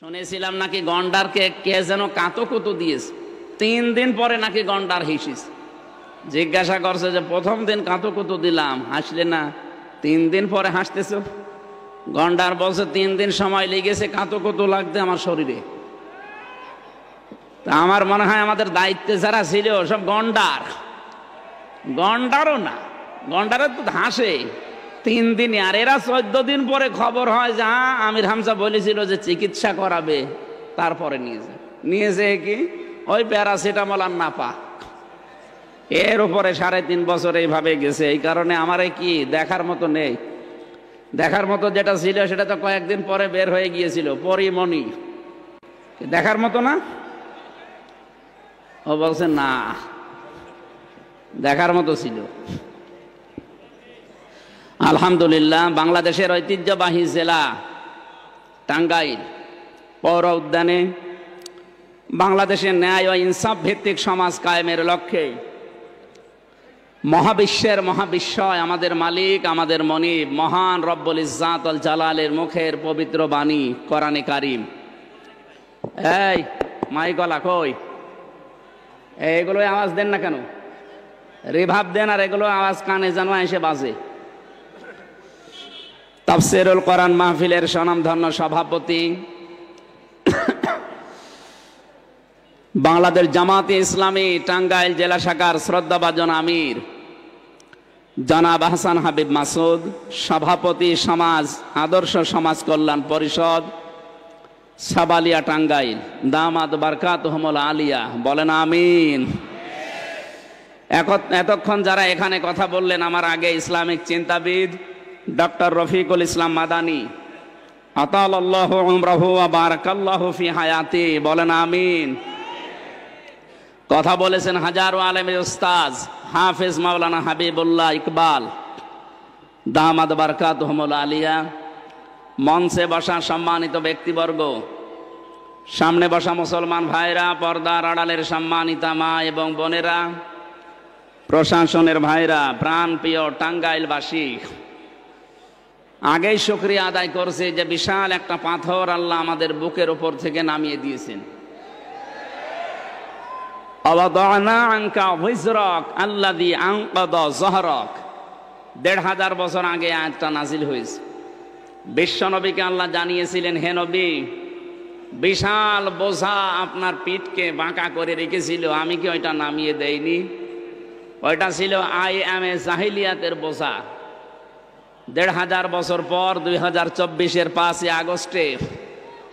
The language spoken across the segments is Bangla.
শুনেছিলাম নাকি গন্ডারকে কে যেন কাতকুতু দিয়েছে, 3 দিন পরে নাকি গন্ডার হিসিস। জিজ্ঞাসা করছে যে প্রথম দিন কাতকুতু দিলাম, হাসলে না, 3 দিন পরে হাসতেছ। গন্ডার বলছে 3 দিন সময় লেগেছে কাতকুতু লাগতে আমার শরীরে। তা আমার মনে হয় আমাদের দায়িত্বে যারা ছিল সব গন্ডার, গন্ডারও না, গন্ডারের তো হাসে 3 দিন, আর এরা 14 দিন পরে খবর হয় যে আমির হামজা বলেছিল যে চিকিৎসা করাবে, তারপরে নিয়েছে কি ওই প্যারাসিটামল আর নাপা, এর উপরে 3.5 বছর এইভাবে গেছে। এই কারণে আমার কি দেখার মতো নেই, দেখার মতো যেটা ছিল সেটা তো কয়েকদিন পরে বের হয়ে গিয়েছিল, পরিমণি দেখার মতো না। ও বলছে না, দেখার মতো ছিল। আলহামদুলিল্লাহ, বাংলাদেশের ঐতিহ্যবাহী জেলা টাঙ্গাইল পৌর উদ্যানে বাংলাদেশের ন্যায় ও ইনসাফ ভিত্তিক সমাজ কায়েমের লক্ষ্যে মহাবিশ্বের মহাবিশ্বয় আমাদের মালিক, আমাদের মনিব মহান রব্বুল ইজ্জাত ওয়াল জালালের মুখের পবিত্র বাণী কোরআনে কারিম। এই মাইকলা কই, এগুলো আওয়াজ দেন না কেন? রিভাব দেন, আর এগুলো আওয়াজ কানে যেন এসে বাজে। তাফসীরুল কোরআন মাহফিলের স্বনামধন্য সভাপতি, বাংলাদেশ জামাতে ইসলামী টাঙ্গাইল জেলা শাখার শ্রদ্ধাভাজন আমির জনাব হাসান হাবিব মাসুদ, সভাপতি সমাজ আদর্শ সমাজ কল্যাণ পরিষদ সাবালিয়া টাঙ্গাইল, দামাত বারকাতুহুমুল আলিয়া, বলেন আমিন। এতক্ষণ যারা এখানে কথা বললেন আমার আগে, ইসলামিক চিন্তাবিদ ডক্টর রফিকুল ইসলাম মাদানী, আতালাল্লাহু উমরাহু ওয়া বারাকাল্লাহু ফি হায়াতি, বলেন আমিন। কথা বলেছেন হাজারো আলেমের উস্তাজ হাফেজ মাওলানা হাবিবুল্লাহ ইকবাল, দামাত বারকাতুহুমুল আলিয়া। মঞ্চে বসা সম্মানিত ব্যক্তিবর্গ, সামনে বসা মুসলমান ভাইরা, পর্দার আড়ালের সম্মানিতা মা এবং বোনেরা, প্রশাসনের ভাইরা, প্রাণ প্রিয় টাঙ্গাইলবাসী, আগেই শুকরিয়া আদায় করছে যে বিশাল একটা পাথর আল্লাহ আমাদের বুকের উপর থেকে নামিয়ে দিয়েছেন। আওয়াদানা আনকা ভিজরাক আল্লাযী আনকাযা যহরাক, ১৫০০ বছর আগে আয়াতটা নাজিল হয়েছে। বিশ্বনবীকে আল্লাহ জানিয়েছিলেন, হে নবী, বিশাল বোঝা আপনার পিঠকে বাঁকা করে রেখেছিল, আমি কি ওইটা নামিয়ে দেইনি? ওইটা ছিল IMA জাহিলিয়াতের বোঝা। ১৫০০ বছর পর 2024-এর 5 আগস্টে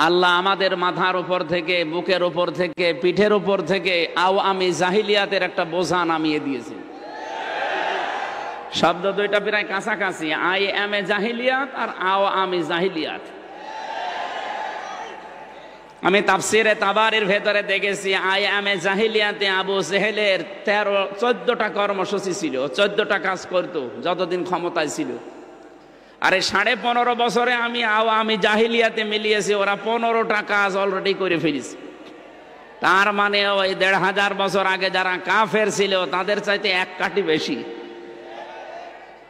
আল্লাহ আমাদের মাথার উপর থেকে, বুকের উপর থেকে, পিঠের উপর থেকে আওয়ামী জাহিলিয়াতের একটা বোঝা নামিয়ে দিয়েছে। শব্দ দুইটা প্রায় কাছাকাছি, IMA জাহিলিয়াত আর আওয়ামী জাহিলিয়াত। আমি তাফসিরে তাবারির ভেতরে দেখেছি IMA জাহিলিয়াতে আবু জেহেলের 14টা কর্মসূচি ছিল, 14টা কাজ করতো যতদিন ক্ষমতায় ছিল। আরে 15.5 বছরে আমি জাহিলিয়াতে মিলিয়েছি, ওরা 15টা কাজ অলরেডি করে ফেলেছে। তার মানে ওই ১৫০০ বছর আগে যারা কাফের ছিল তাদের চাইতে 1 কাঠি বেশি।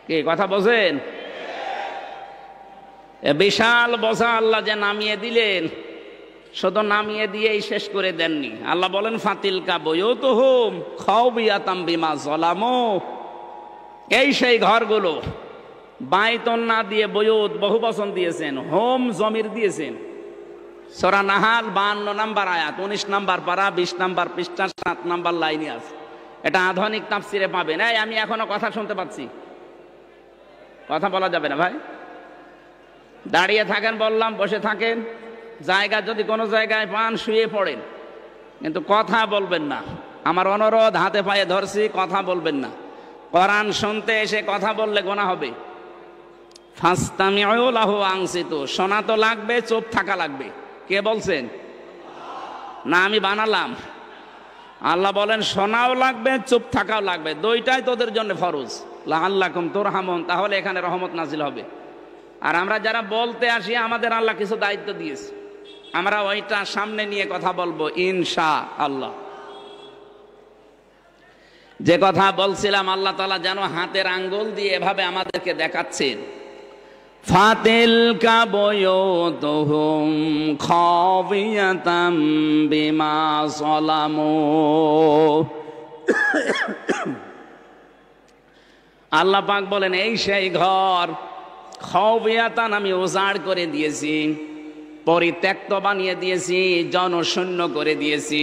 কি কথা বোঝেন? বিশাল বোঝা আল্লাহ যে নামিয়ে দিলেন, শুধু নামিয়ে দিয়েই শেষ করে দেননি। আল্লাহ বলেন, ফাতিলকা বুয়ুতুহুম খাওবিয়াতাম বিমা যালামু, এই সেই ঘরগুলো, বাইতুন না দিয়ে বুয়ুত বহু বচন দিয়েছেন, হোম জমির দিয়েছেন। সূরা নাহাল 52 নম্বর আয়াত, 19 নম্বর পারা, 20 নম্বর পৃষ্ঠা, 7 নম্বর লাইনে আছে। এটা আধুনিক তাফসিরে পাবেন। এই আমি এখনো কথা শুনতে পাচ্ছি, কথা বলা যাবে না ভাই? দাঁড়িয়ে থাকেন বললাম, বসে থাকেন, জায়গা যদি কোনো জায়গায় পান শুয়ে পড়েন, কিন্তু কথা বলবেন না। আমার অনুরোধ, হাতে পায়ে ধরছি, কথা বলবেন না। কোরআন শুনতে এসে কথা বললে গুনাহ হবে। ফাসতামিউ লাহু আনসিতু, শোনা তো লাগবে, চুপ থাকা লাগবে। কে বলছেন? না আমি বানালাম? আল্লাহ বলেন শোনাও লাগবে, চুপ থাকাও লাগবে, দুইটাই তোদের জন্য ফরজ। লাআল্লাকুম তুরহামুন, তাহলে এখানে রহমত নাজিল হবে। আর আমরা যারা বলতে আসি, আমাদের আল্লাহ কিছু দায়িত্ব দিয়েছে, আমরা ওইটা সামনে নিয়ে কথা বলবো ইনশাআল্লাহ। যে কথা বলছিলাম, আল্লাহ তাআলা যেন হাতের আঙ্গুল দিয়ে এভাবে আমাদেরকে দেখাচ্ছেন, ফাতিলকা বুয়ুতুহুম খাবিয়াতাম বিমা যালামু। আল্লাহ পাক বলেন এই সেই ঘর, খাবিয়াতান আমি উজাড় করে দিয়েছি, পরিত্যক্ত বানিয়ে দিয়েছি, জনশূন্য করে দিয়েছি,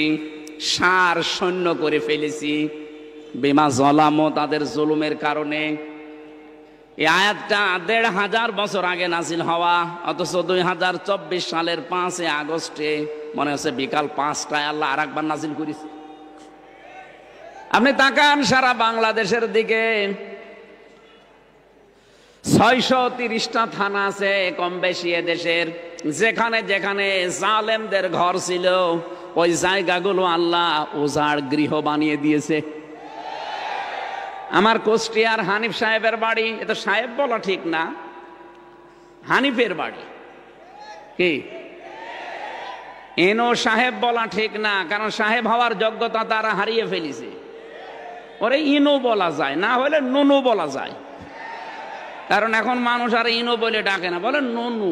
সার শূন্য করে ফেলেছি, বিমা যালামু তাদের জুলুমের কারণে। এই আয়াতটা ১৫০০ বছর আগে নাজিল হওয়া, অথচ ২০২৪ সালের ৫ আগস্টে মনে হচ্ছে বিকাল ৫টায় আল্লাহ আর একবার নাজিল করেছে। আপনি তাকান সারা বাংলাদেশের দিকে, ৬৩০টা থানা আছে কম বেশি এদেশের। যেখানে যেখানে জালেমদের ঘর ছিল ওই জায়গাগুলো আল্লাহ উজাড় গৃহ বানিয়ে দিয়েছে। আমার কুষ্টিয়ার হানিফ সাহেবের বাড়ি, এটা সাহেব বলা ঠিক না, হানিফের বাড়ি। কি এনো সাহেব বলা ঠিক না, কারণ সাহেব হওয়ার যোগ্যতা তারা হারিয়ে ফেলেছে। ওরে ইনো বলা যায়, না হলে নুনু বলা যায়, কারণ এখন মানুষ আর ইনো বলে ডাকে না, বলে নুনু।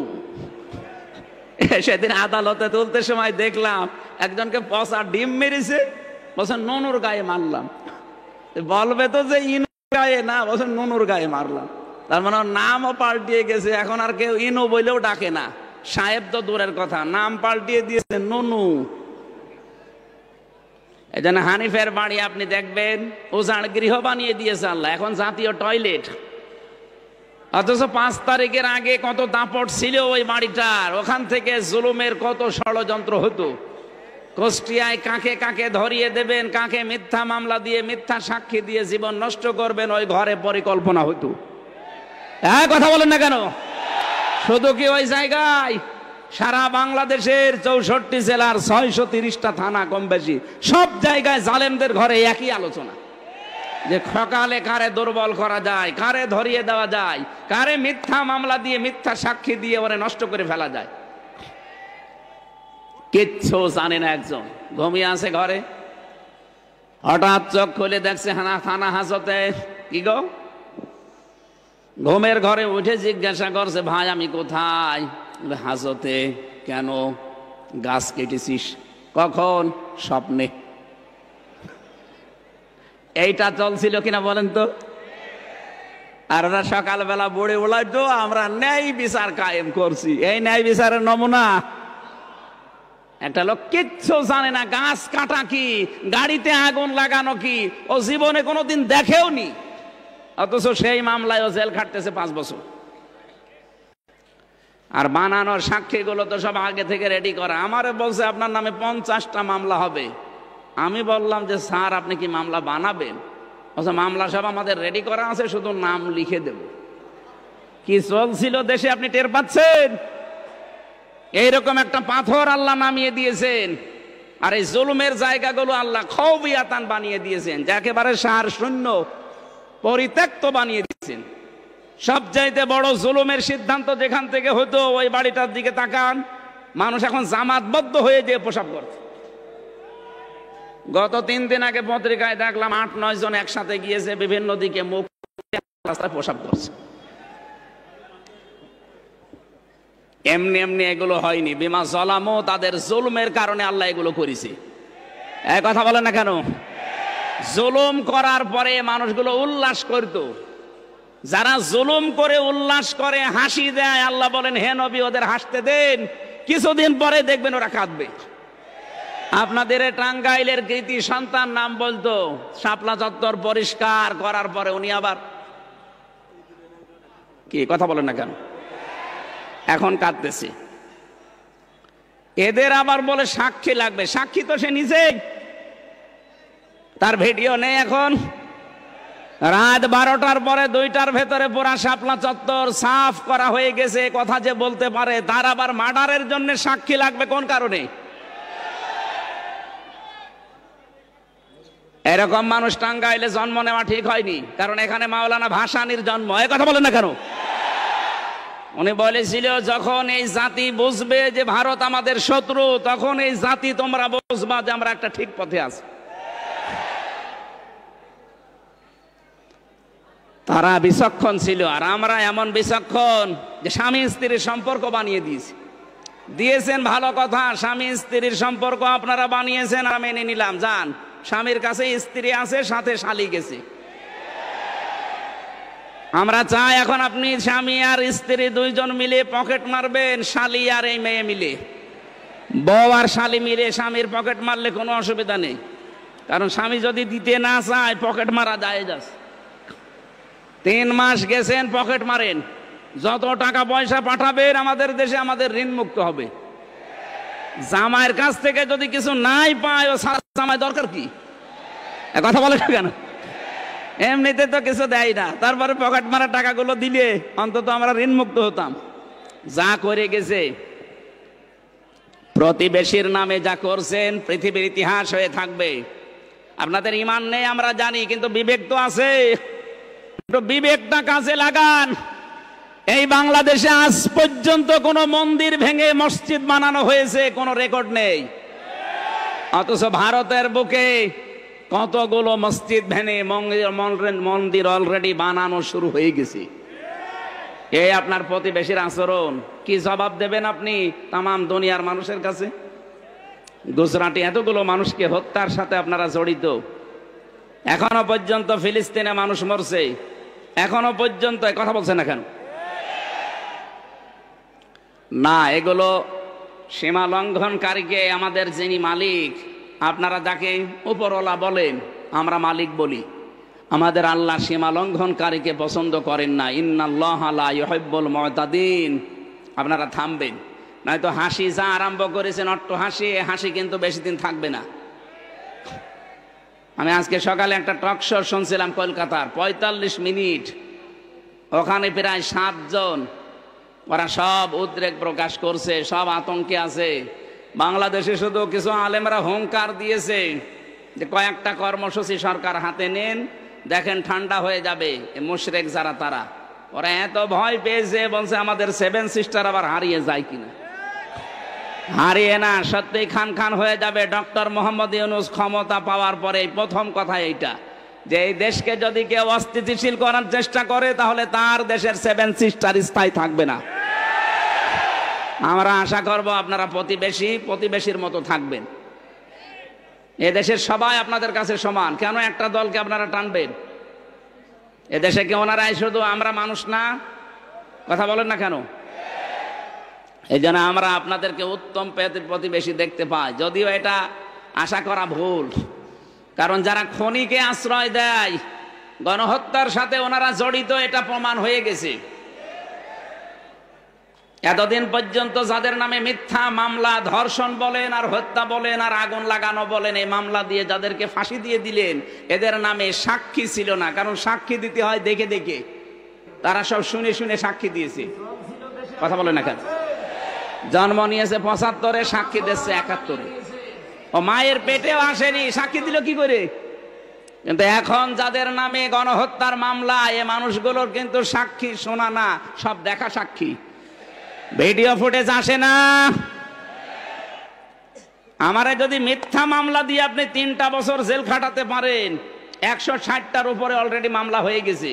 সেদিন আদালতে তুলতে সময় দেখলাম একজনকে পচা ডিম মেরেছে, বলছে নুনুর গায়ে মারলাম। বলবে তো যে ইনো গায়ে না, বলছে নুনুর গায়ে মারলাম। তার মানে নামও পাল্টিয়ে গেছে, এখন আর কেউ ইনো বলেও ডাকে না। সাহেব তো দূরের কথা, নাম পাল্টিয়ে দিয়েছে নুনু। এই জন্য হানিফের বাড়ি আপনি দেখবেন উজাড় গৃহ বানিয়ে দিয়েছে আল্লাহ, এখন জাতীয় টয়লেট। অথচ ৫ তারিখের আগে কত দাপট ছিল ওই বাড়িটার, ওখান থেকে জুলুমের কত ষড়যন্ত্র হতো। কুষ্টিয়ায় কাকে কাকে ধরিয়ে দেবেন, কাকে মিথ্যা মামলা দিয়ে মিথ্যা সাক্ষী দিয়ে জীবন নষ্ট করবেন, ওই ঘরে পরিকল্পনা হতো। হ্যাঁ, কথা বলেন না কেন? শুধু কি ওই জায়গায়, সারা বাংলাদেশের ৬৪ জেলার ৬৩০টা থানা কম বেশি সব জায়গায় জালেমদের ঘরে একই আলোচনা, যে সকালে কারে দুর্বল করা যায়, কারে ধরিয়ে দেওয়া যায়, কারে মিথ্যা মামলা দিয়ে মিথ্যা সাক্ষী দিয়ে ওরে নষ্ট করে ফেলা যায়। কিচ্ছু জানে না, একজন ঘুমিয়ে আছে ঘরে, হঠাৎ চোখ খুলে দেখছে থানা হাজতে। কি গো? ঘুমের ঘরে উঠে জিজ্ঞাসা করছে, ভাই আমি কোথায়? হাজতে। কেন? গাছ কেটেছিস? কখন? স্বপ্নে। এইটা চলছিল কিনা বলেন তো? আর ওরা সকালবেলা বড়ে উড়াইতো, আমরা ন্যায় বিচার কায়েম করছি। এই ন্যায় বিচারের নমুনা। একটা লোক কিচ্ছু জানে না, গাছ কাটা কি, গাড়িতে আগুন লাগানো কি, ও জীবনে কোনোদিন দেখেও নি, অথচ সেই মামলায় ও জেল খাটতেছে ৫ বছর। আর বানানোর সাক্ষীগুলো তো সব আগে থেকে রেডি করা। আমারে বলছে আপনার নামে ৫০টা মামলা হবে। আমি বললাম যে স্যার আপনি কি মামলা বানাবেন? বলছে মামলা সব আমাদের রেডি করা আছে, শুধু নাম লিখে দেব। কি চলছিল দেশে আপনি টের পাচ্ছেন? এইরকম একটা পাথর আল্লাহ নামিয়ে দিয়েছেন, আর এই জুলুমের জায়গাগুলো আল্লাহ খাবিয়াতান বানিয়ে দিয়েছেন, যে একেবারে সার শূন্য পরিত্যক্ত বানিয়ে দিয়েছেন। সবচাইতে বড় জুলুমের সিদ্ধান্ত যেখান থেকে হতো, ওই বাড়িটার দিকে তাকান, মানুষ এখন জামাতবদ্ধ হয়ে যে প্রসাব করছে। গত ৩ দিন আগে পত্রিকায় দেখলাম ৮-৯ জন একসাথে গিয়েছে বিভিন্ন দিকে, মুখ রাস্তায় প্রসাব করছে। এমনি এমনি এগুলো হয়নি, বিমা যালামু তাদের জুলুমের কারণে আল্লাহ এগুলো করেছে। এই কথা বলেন না কেন? জুলুম করার পরে মানুষগুলো উল্লাস করত। যারা জুলুম করে উল্লাস করে, হাসি দেয়, আল্লাহ বলেন হে নবী ওদের হাসতে দেন, কিছুদিন পরে দেখবেন ওরা কাঁদবে। আপনাদের টাঙ্গাইলের কৃতি সন্তান নাম বলতো, শাপলা চত্বর পরিষ্কার করার পরে উনি আবার কি কথা বলেন না কেন? এখন কাঁদতেছে। এদের আবার বলে সাক্ষী লাগবে। সাক্ষী তো সে নিজেই, তার ভিডিও নেই। এখন রাত 12টার পরে 2টার ভেতরে পুরা শাপলা চত্বর সাফ করা হয়ে গেছে, কথা যে বলতে পারে, তার আবার মার্ডারের জন্য সাক্ষী লাগবে কোন কারণে? এরকম মানুষ টাঙ্গাইলে জন্ম নেওয়া ঠিক হয়নি, কারণ এখানে মাওলানা ভাসানীর জন্ম। এ কথা বলেন না কেন? উনি বলেছিল যখন এই জাতি বুঝবে যে ভারত আমাদের শত্রু, তখন এই জাতি তোমরা বুঝবা যে আমরা একটা ঠিক পথে আছি। তারা বিচক্ষণ ছিল, আর আমরা এমন বিচক্ষণ যে স্বামী স্ত্রীর সম্পর্ক বানিয়ে দিয়েছেন। ভালো কথা, স্বামী স্ত্রীর সম্পর্ক আপনারা বানিয়েছেন, আর মেনে নিলাম। যান, স্বামীর কাছে স্ত্রী আছে, সাথে শালি গেছে। আমরা চাই এখন আপনি স্বামী আর স্ত্রী দুইজন মিলে পকেট মারবেন, শালি আর এই মেয়ে মিলে। বউ আর শালি মিলে স্বামীর পকেট মারলে কোনো অসুবিধা নেই, কারণ স্বামী যদি দিতে না চায় পকেট মারা যায়। 3 মাস গেছেন, পকেট মারেন। যত টাকা পয়সা পাঠাবেন আমাদের দেশে, আমাদের ঋণ মুক্ত হবে। জামাইয়ের কাছ থেকে যদি কিছু নাই পায়, ও সারা জামাই দরকার কি? কথা বলে কেন? এমনিতে তো কিছু দেয় না, তারপরে পকেট মারা টাকাগুলো দিলে অন্তত আমরা ঋণ মুক্ত হতাম। যা করে গেছে, প্রতিবেশীর নামে যা করছেন, পৃথিবীর ইতিহাস হয়ে থাকবে। আপনাদের ঈমান নেই আমরা জানি, কিন্তু বিবেক তো আছে। বিবেকটা কাজে লাগান। এই বাংলাদেশে আজ পর্যন্ত কোন মন্দির ভেঙে মসজিদ বানানো হয়েছে কোন রেকর্ড নেই, অথচ ভারতের বুকে কতগুলো মসজিদ ভেঙে মন্দির অলরেডি বানানো শুরু হয়ে গেছে। এই আপনার প্রতিবেশীর আচরণ, কি জবাব দেবেন আপনি তামাম দুনিয়ার মানুষের কাছে? গুজরাটে এতগুলো মানুষকে হত্যার সাথে আপনারা জড়িত। এখনো পর্যন্ত ফিলিস্তিনে মানুষ মরছে, এখনো পর্যন্ত কথা বলছেন না কেন? না, এগুলো সীমা লঙ্ঘনকারীকে আমাদের যিনি মালিক, আপনারা যাকে উপরওয়ালা বলেন, আমরা মালিক বলি। আমাদের আল্লাহ সীমা লঙ্ঘনকারীকে পছন্দ করেন না। ইন্নাল্লাহা লা ইউহিব্বুল মুতাদিন। আপনারা থামবেন, নয়তো হাসি যা আরম্ভ করেছেন অট্ট হাসি, হাসি কিন্তু বেশি দিন থাকবে না। আমি আজকে সকালে একটা টক শো শুনছিলাম কলকাতার, 45 মিনিট। ওখানে প্রায় 7 জন, ওরা সব উদ্রেক প্রকাশ করছে, সব আতঙ্কে আছে। বাংলাদেশে শুধু কিছু আলেমরা হুঙ্কার দিয়েছে যে কয়েকটা কর্মসূচি সরকার হাতে নেন, দেখেন ঠান্ডা হয়ে যাবে। মুশরিক যারা, তারা ওরা এত ভয় পেয়েছে, বলছে আমাদের 7 সিস্টার আবার হারিয়ে যায় কিনা। হারিয়ে না, সত্যি খান খান হয়ে যাবে। ডক্টর মোহাম্মদ ইউনূস ক্ষমতা পাওয়ার পরে প্রথম কথা এইটা, যে এই দেশকে যদি কেউ অস্থিতিশীল করার চেষ্টা করে, তাহলে তার দেশের 7 সিস্টার স্থায়ী থাকবে না। আমরা আশা করব আপনারা প্রতিবেশীর মতো থাকবেন। এদেশের সবাই আপনাদের কাছে সমান, কেন একটা দলকে আপনারা টানবেন? এদেশে কি ওনারাই শুধু আমরা মানুষ না? কথা বলেন না কেন? এই জন্য আমরা আপনাদেরকে উত্তম প্রতিবেশী দেখতে পাই, যদিও এটা আশা করা ভুল। কারণ যারা খনিকে আশ্রয় দেয়, গণহত্যার সাথে ওনারা জড়িত, এটা প্রমাণ হয়ে গেছে। এতদিন পর্যন্ত যাদের নামে মিথ্যা মামলা, ধর্ষণ বলেন আর হত্যা বলেন আর আগুন লাগানো বলেন, এই মামলা দিয়ে যাদেরকে ফাঁসি দিয়ে দিলেন, এদের নামে সাক্ষী ছিল না। কারণ সাক্ষী দিতে হয় দেখে দেখে, তারা সব শুনে শুনে সাক্ষী দিয়েছে। কথা বলেন না কেন? জন্ম নিয়েছে 75-এ, সাক্ষী দিচ্ছে 71-এ। ও মায়ের পেটেও আসেনি, সাক্ষী দিল কি করে? কিন্তু এখন যাদের নামে গণহত্যার মামলা, এ মানুষগুলোর কিন্তু সাক্ষী শোনা না, সব দেখা সাক্ষী। ভিডিও ফুটেজ আসে না। আমারে যদি মিথ্যা মামলা দিয়ে আপনি 3টা বছর জেল খাটাতে পারেন, 160টার উপরে অলরেডি মামলা হয়ে গেছে।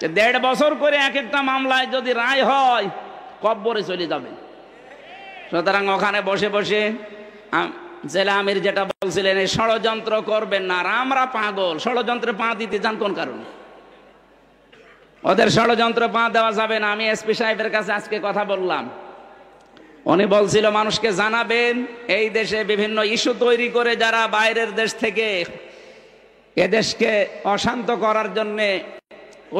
1.5 বছর করে এক একটা মামলায় যদি রায় হয়, কব্বরে চলে যাবে। সুতরাং ওখানে বসে বসে জেলা আমির যেটা বলছিলেন, এই ষড়যন্ত্র করবেন না। আর আমরা পাগল, ষড়যন্ত্রে পা দিতে যান কোন কারণে? ওদের ষড়যন্ত্র পা দেওয়া যাবে না। আমি এসপি সাহেবের কাছে আজকে কথা বললাম, উনি বলছিল মানুষকে জানাবেন এই দেশে বিভিন্ন ইস্যু তৈরি করে যারা বাইরের দেশ থেকে এদেশকে অশান্ত করার জন্য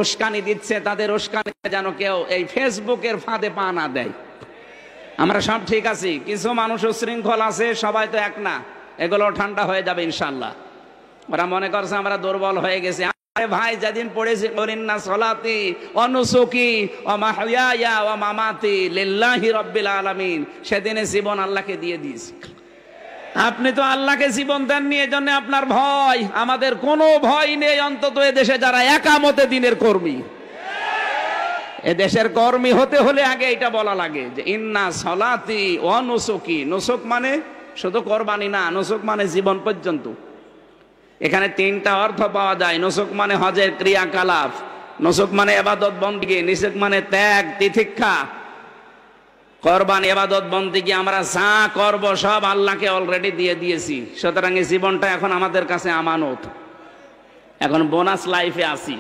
উস্কানি দিচ্ছে, তাদের উস্কানি যেন কেউ এই ফেসবুকের ফাঁদে পা না দেয়। আমরা সব ঠিক আছি, কিছু মানুষ উশৃঙ্খল আছে, সবাই তো এক না। এগুলো ঠান্ডা হয়ে যাবে ইনশাল্লাহ। ওরা মনে করছে আমরা দুর্বল হয়ে গেছি। আরে ভাই, যেদিন পড়েছি ইন্না সলাতি ওয়া নুসুকি ওয়া মাহইয়ায়া ওয়া মামাতি লিল্লাহি রাব্বিল আলামিন, সেদিনে জীবন আল্লাহকে দিয়ে দিয়েছি। আপনি তো আল্লাহকে জীবন দেননি, এজন্য আপনার ভয়। আমাদের কোনো ভয় নেই, অন্তত এদেশে যারা একামতে দিনের কর্মী। এদেশের কর্মী হতে হলে আগে এটা বলা লাগে যে ইন্না সলাতি ওয়া নুসুকি। নুসুক মানে শুধু কোরবানি না, নুসুক মানে জীবন পর্যন্ত। এখানে 3টা অর্থ পাওয়া যায়। নুসুক মানে হজের ক্রিয়াকলাপ, নুসুক মানে ইবাদত বন্দেগী, নিসুক মানে ত্যাগ তিতিক্ষা। কোরবানি ইবাদত বন্দেগী, আমরা যা করব সব আল্লাহকে অলরেডি দিয়ে দিয়েছি। সুতরাং এই জীবনটা এখন আমাদের কাছে আমানত। এখন বোনাস লাইফে আছি।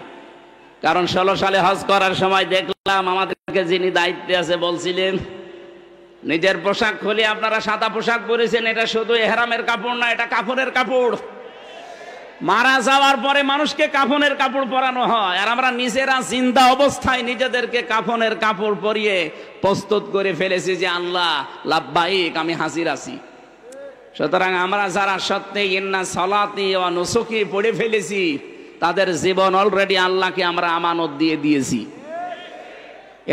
কারণ 16 সালে হজ করার সময় দেখলাম আমাদেরকে যিনি দায়িত্বে আছে বলছিলেন, নিজের পোশাক খুলে আপনারা সাদা পোশাক পরেছেন, এটা শুধু ইহরামের কাপড় না, এটা কাফনের কাপড়। মারা যাওয়ার পরে মানুষকে কাফনের কাপড় পরানো হয়, আর আমরা নিজেরা জিন্দা অবস্থায় নিজেদেরকে কাফনের কাপড় পরিয়ে প্রস্তুত করে ফেলেছি যে আল্লাহ লাব্বাইক, আমি হাজির আছি। সুতরাং আমরা যারা সত্যি ইন্না সলাতি ওয়া নুসুকি পড়ে ফেলেছি, তাদের জীবন অলরেডি আল্লাহকে আমরা আমানত দিয়ে দিয়েছি।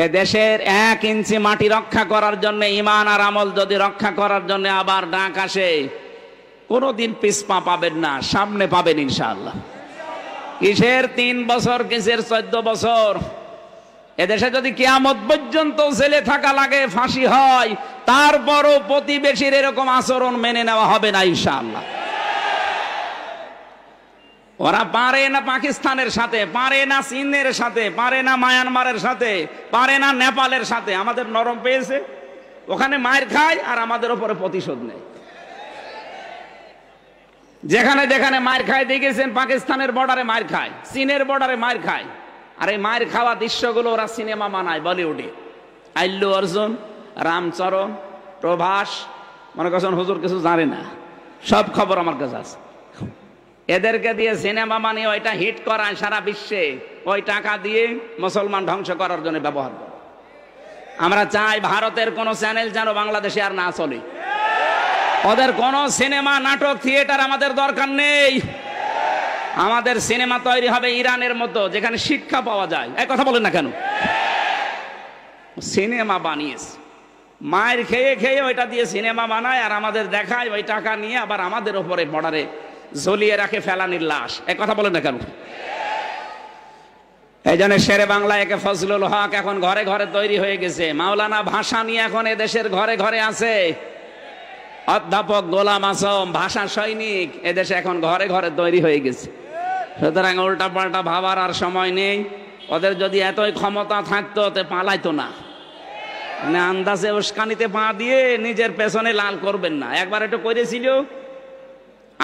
এ দেশের 1 ইঞ্চি মাটি রক্ষা করার জন্য, ঈমান আর আমল যদি রক্ষা করার জন্য আবার ডাক আসে, কোনদিন পিছপা পাবেন না, সামনে পাবেন ইনশাআল্লাহ। কিসের 3 বছর, কিসের 14 বছর? এদেশে যদি কিয়ামত পর্যন্ত জেলে থাকা লাগে, ফাঁসি হয়, তারপরও প্রতিবেশীর এরকম আচরণ মেনে নেওয়া হবে না ইনশাআল্লাহ। ওরা পারে না পাকিস্তানের সাথে, পারে না চীনের সাথে, পারে না মায়ানমারের সাথে, পারে না নেপালের সাথে। আমাদের নরম পেয়েছে, ওখানে মায়ের খায় আর আমাদের উপরে প্রতিশোধ নেয়। যেখানে যেখানে মায়ের খায় দেখেছেন, পাকিস্তানের বর্ডারে মায়ের খায়, চীনের বর্ডারে মায়ের খায়। আর এই মায়ের খাওয়া দৃশ্যগুলো ওরা সিনেমা বানায় বলিউডে। আল্লু অর্জুন, রামচরণ, প্রভাস, মনে করছেন হুজুর কিছু জানে না, সব খবর আমার কাছে আছে। এদেরকে দিয়ে সিনেমা বানিয়ে ওইটা হিট করায় সারা বিশ্বে, ওই টাকা দিয়ে মুসলমান ধ্বংস করার জন্য ব্যবহার করে। আমরা চাই ভারতের কোন চ্যানেল যেন বাংলাদেশে আর না চলে। ওদের কোন সিনেমা, নাটক, থিয়েটার আমাদের দরকার নেই। আমাদের সিনেমা তৈরি হবে ইরানের মতো, যেখানে শিক্ষা পাওয়া যায়। এক কথা বলেন না কেন? সিনেমা বানিয়েছে, মায়ের খেয়ে খেয়ে ওইটা দিয়ে সিনেমা বানায়, আর আমাদের দেখায়, ওই টাকা নিয়ে আবার আমাদের ওপরে বর্ডারে ঝুলিয়ে রাখে ফেলানির লাশ। এক কথা বলেন না কেন? এই জন্য শেরে বাংলা একে ফজলুল হক এখন ঘরে ঘরে তৈরি হয়ে গেছে। মাওলানা ভাষা নিয়ে এখন এদেশের ঘরে ঘরে আছে। অধ্যাপক গোলাম আজম ভাষা সৈনিক এদেশে এখন ঘরে ঘরে তৈরি হয়ে গেছে। সুতরাং উল্টা পাল্টা ভাবার আর সময় নেই। ওদের যদি এতই ক্ষমতা থাকতো তে পালাইতো না। আন্দাজে উস্কানিতে পা দিয়ে নিজের পেছনে লাল করবেন না। একবার একটু করেছিল,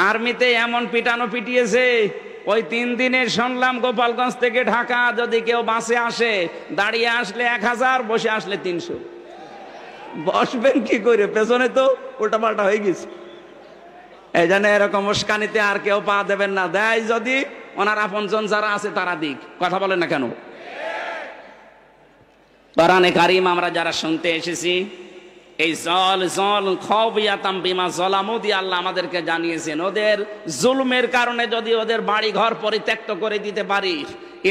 আর্মিতে এমন পিটানো পিটিয়েছে, ওই 3 দিনে শুনলাম গোপালগঞ্জ থেকে ঢাকা যদি কেউ বাসে আসে, দাঁড়িয়ে আসলে 1000, বসে আসলে 300। বসবেন কি করে? পেছনে তো উল্টা পাল্টা হয়ে গেছে। এই জন্য এরকম উস্কানিতে আর কেউ পা দেবেন না। দেয় যদি ওনার আপনজন যারা আছে তারা দিক। কথা বলেন না কেন? কোরআনে কারীম আমরা যারা শুনতে এসেছি, এই জল খাওবিয়াতাম বিমা যালামু দিয়ে আল্লাহ আমাদেরকে জানিয়েছেন, ওদের জুলমের কারণে যদি ওদের বাড়ি ঘর পরিত্যক্ত করে দিতে পারি,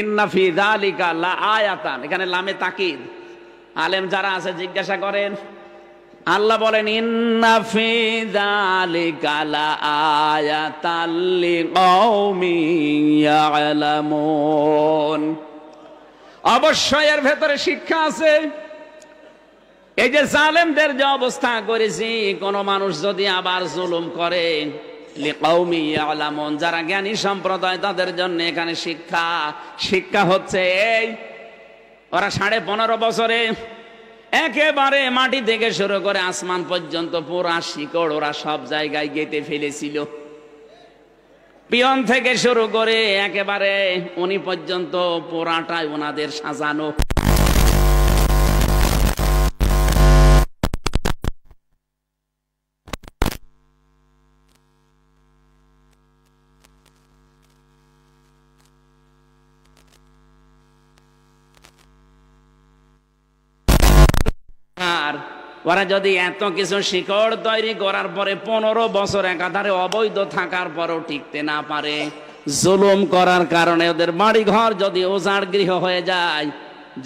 ইন্না ফি যালিকা লা আয়াতান, এখানে লামে তাকিদ। আলেম যারা আছে জিজ্ঞাসা করেন, আল্লাহ বলেন ইন্না ফি যালিকা লা আয়াতাল লিকাওমিন ইয়ালামুন, অবশ্যই এর ভেতরে শিক্ষা আছে। এই যে জালেমদের যে অবস্থা করেছি, কোন মানুষ যদি আবার জুলুম করে, লিকাওমি ইয়ালামুন, যারা জ্ঞানী সম্প্রদায় তাদের জন্য এখানে শিক্ষা হচ্ছে এই, ওরা 15.5 বছরে একেবারে মাটি থেকে শুরু করে আসমান পর্যন্ত পুরা শিকড় ওরা সব জায়গায় গেঁথে ফেলেছিল। পিয়ন থেকে শুরু করে একেবারে উনি পর্যন্ত পুরাটাই ওনাদের সাজানো। ওরা যদি এত কিছু শিকড় তৈরি করার পরে 15 বছর একাধারে অবৈধ থাকার পরও টিকতে না পারে, জুলুম করার কারণে ওদের বাড়ি ঘর যদি উজাড় গৃহ হয়ে যায়,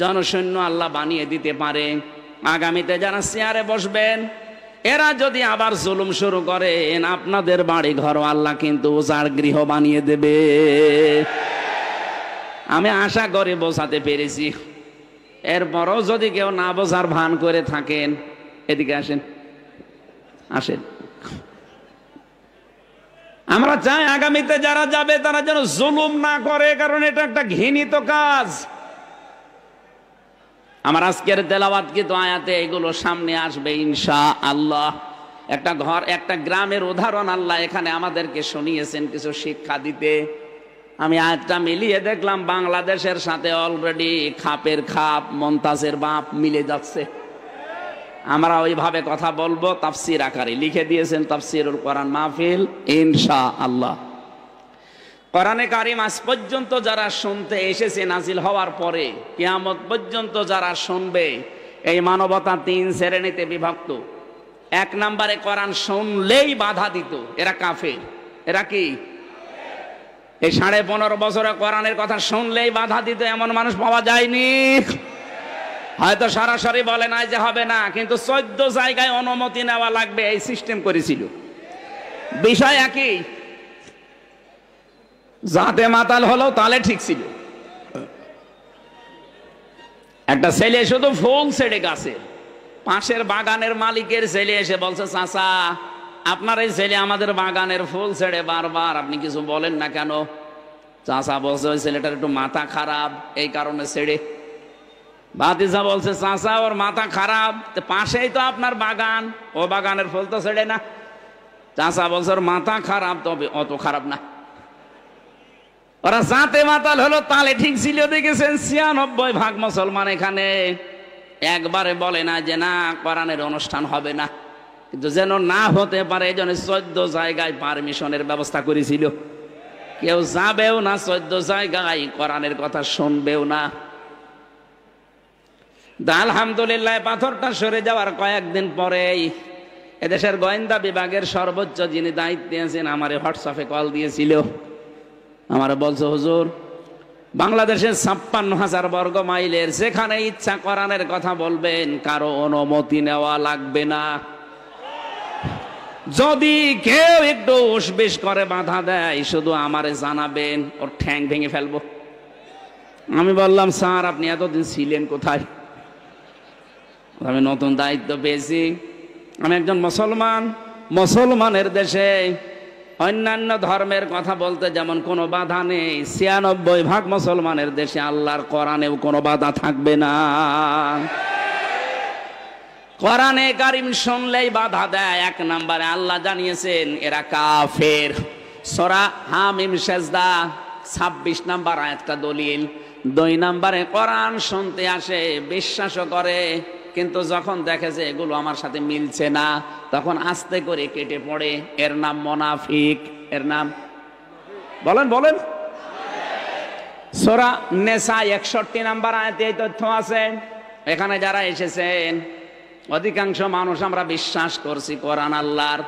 জনশূন্য আল্লাহ বানিয়ে দিতে পারে, আগামীতে যারা চেয়ারে বসবেন এরা যদি আবার জুলুম শুরু করেন, আপনাদের বাড়ি ঘর আল্লাহ কিন্তু উজাড় গৃহ বানিয়ে দেবে। আমি আশা করি বোঝাতে পেরেছি। এরপরও যদি কেউ না বোঝার ভান করে থাকেন, এদিকে আসেন। আমরা চাই আগামীতে যারা যাবে তারা যেন জুলুম না করে, কারণ এটা একটা ঘৃণিত কাজ। আমার আজকের তেলাওয়াতকৃত আয়াতে এগুলো সামনে আসবে ইনশাআল্লাহ। একটা গ্রামের উদাহরণ আল্লাহ এখানে আমাদেরকে শুনিয়েছেন কিছু শিক্ষা দিতে। আমি আয়াতটা মিলিয়ে দেখলাম বাংলাদেশের সাথে অলরেডি খাপের খাপ মমতাজের বাপ মিলে যাচ্ছে। আমরা ওইভাবে কথা বলবো, তাফসির আকারে লিখে দিয়েছেন তাফসিরুল কোরআন মাহফিল ইনশাআল্লাহ। কোরআনে কারিম আজ পর্যন্ত যারা শুনতে এসেছে নাজিল হওয়ার পরে কিয়ামত পর্যন্ত যারা শুনবে, এই মানবতা 3 শ্রেণীতে বিভক্ত। 1 নম্বরে কোরআন শুনলেই বাধা দিত, এরা কাফের। এরা কি? এই 15.5 বছরে কোরআনের কথা শুনলেই বাধা দিত এমন মানুষ পাওয়া যায়নি। হয়তো সরাসরি বলে নাই যে হবে না, কিন্তু 14 জায়গায় অনুমতি নেওয়া লাগবে এই সিস্টেম করেছিল। বিষয় একই, যাতে মাতাল হলো তাহলে ঠিক ছিল। একটা ছেলে শুধু ফুল ছেড়ে গাছে, পাশের বাগানের মালিকের ছেলে এসে বলছে, চাচা আপনার এই ছেলে আমাদের বাগানের ফুল ছেড়ে বারবার, আপনি কিছু বলেন না কেন? চাচা বলছে ওই ছেলেটার একটু মাথা খারাপ, এই কারণে ছেড়ে। ভাতিজা বলছে, চাচা ওর মাথা খারাপ, পাশেই তো আপনার বাগান, ও বাগানের ফুল তো ছেড়ে না। চাচা বলছে ওর মাথা খারাপ, তবে অত খারাপ না। ওরা যাতে মাতাল হলো তাহলে ঠিক ছিল। দেখেছেন 96% মুসলমান এখানে একবারে বলে না যে না কোরআনের অনুষ্ঠান হবে না, কিন্তু যেন না হতে পারে এই জন্য 14 জায়গায় পারমিশনের ব্যবস্থা করেছিল। কেউ যাবেও না 14 জায়গায়, কোরআনের কথা শুনবেও না। আলহামদুলিল্লাহ পাথরটা সরে যাওয়ার কয়েকদিন পরেই এদেশের গোয়েন্দা বিভাগের সর্বোচ্চ যিনি দায়িত্বে আছেন আমারে হোয়াটসঅ্যাপে কল দিয়েছিল। আমার বলছে, হুজুর বাংলাদেশের 56,000 বর্গ মাইলের যেখানে ইচ্ছা কোরআনের কথা বলবেন, কারো অনুমতি নেওয়া লাগবে না। যদি কেউ একটু উসবিস করে বাধা দেয় শুধু আমারে জানাবেন, ওর ঠ্যাং ভেঙে ফেলবো। আমি বললাম, স্যার আপনি এতদিন ছিলেন কোথায়? আমি নতুন দায়িত্ব পেয়েছি, আমি একজন মুসলমান, মুসলমানের দেশে অন্যান্য ধর্মের কথা বলতে যেমন কোনো বাধা নেই, 96% মুসলমানের দেশে আল্লাহর কোরআনেও কোনো বাধা থাকবে না। কোরআনে কারিম শুনলেই বাধা দেয়। 1 নম্বরে আল্লাহ জানিয়েছেন এরা কাফের। সূরা হামিম সেজদা 26 নম্বর আয়াতটা দলিল। 2 নম্বরে কোরআন শুনতে আসে, বিশ্বাসও করে, কিন্তু যখন দেখে যে এগুলো আমার সাথে মিলছে না তখন আস্তে করে কেটে পড়ে। এর নাম মুনাফিক। এর নাম বলেন সূরা নিসা 61 নম্বর আয়াতে এই তথ্য আছে। এখানে যারা এসেছেন অধিকাংশ মানুষ আমরা বিশ্বাস করছি কোরআন আল্লাহর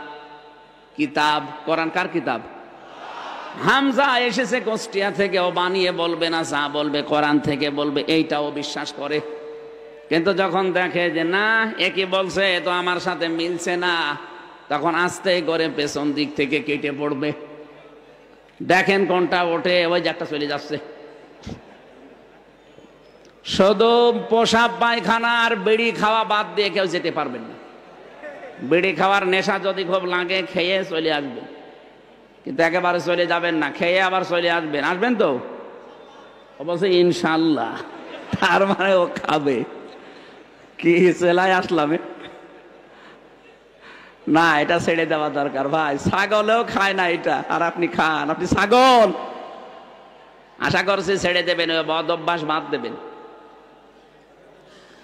কিতাব। কোরআন কার কিতাব? হামজা এসেছে কুষ্টিয়া থেকে, ও বানিয়ে বলবে না, যা বলবে কোরআন থেকে বলবে, এইটাও বিশ্বাস করে। কিন্তু যখন দেখে যে না একই বলছে তো আমার সাথে মিলছে না, তখন আস্তে করে পেছন দিক থেকে কেটে পড়বে। দেখেন কোনটা ওঠে, ওই যে একটা চলে যাচ্ছে। শুধু পোশাক পায়খানা আর বিড়ি খাওয়া বাদ দিয়ে কেউ যেতে পারবেন না। বিড়ি খাওয়ার নেশা যদি খুব লাগে খেয়ে চলে আসবেন, কিন্তু একেবারে চলে যাবেন না, খেয়ে আবার চলে আসবেন। আসবেন তো? অবশ্যই ইনশাল্লাহ। তার মানে ও খাবে। কি চেলায় আসলাম না, এটা ছেড়ে দেওয়া দরকার ভাই। ছাগলেও খায় না এটা, আর আপনি খান। আপনি ছাগল, আশা করছি ছেড়ে দেবেন, ওই বদ অভ্যাস বাদ দেবেন।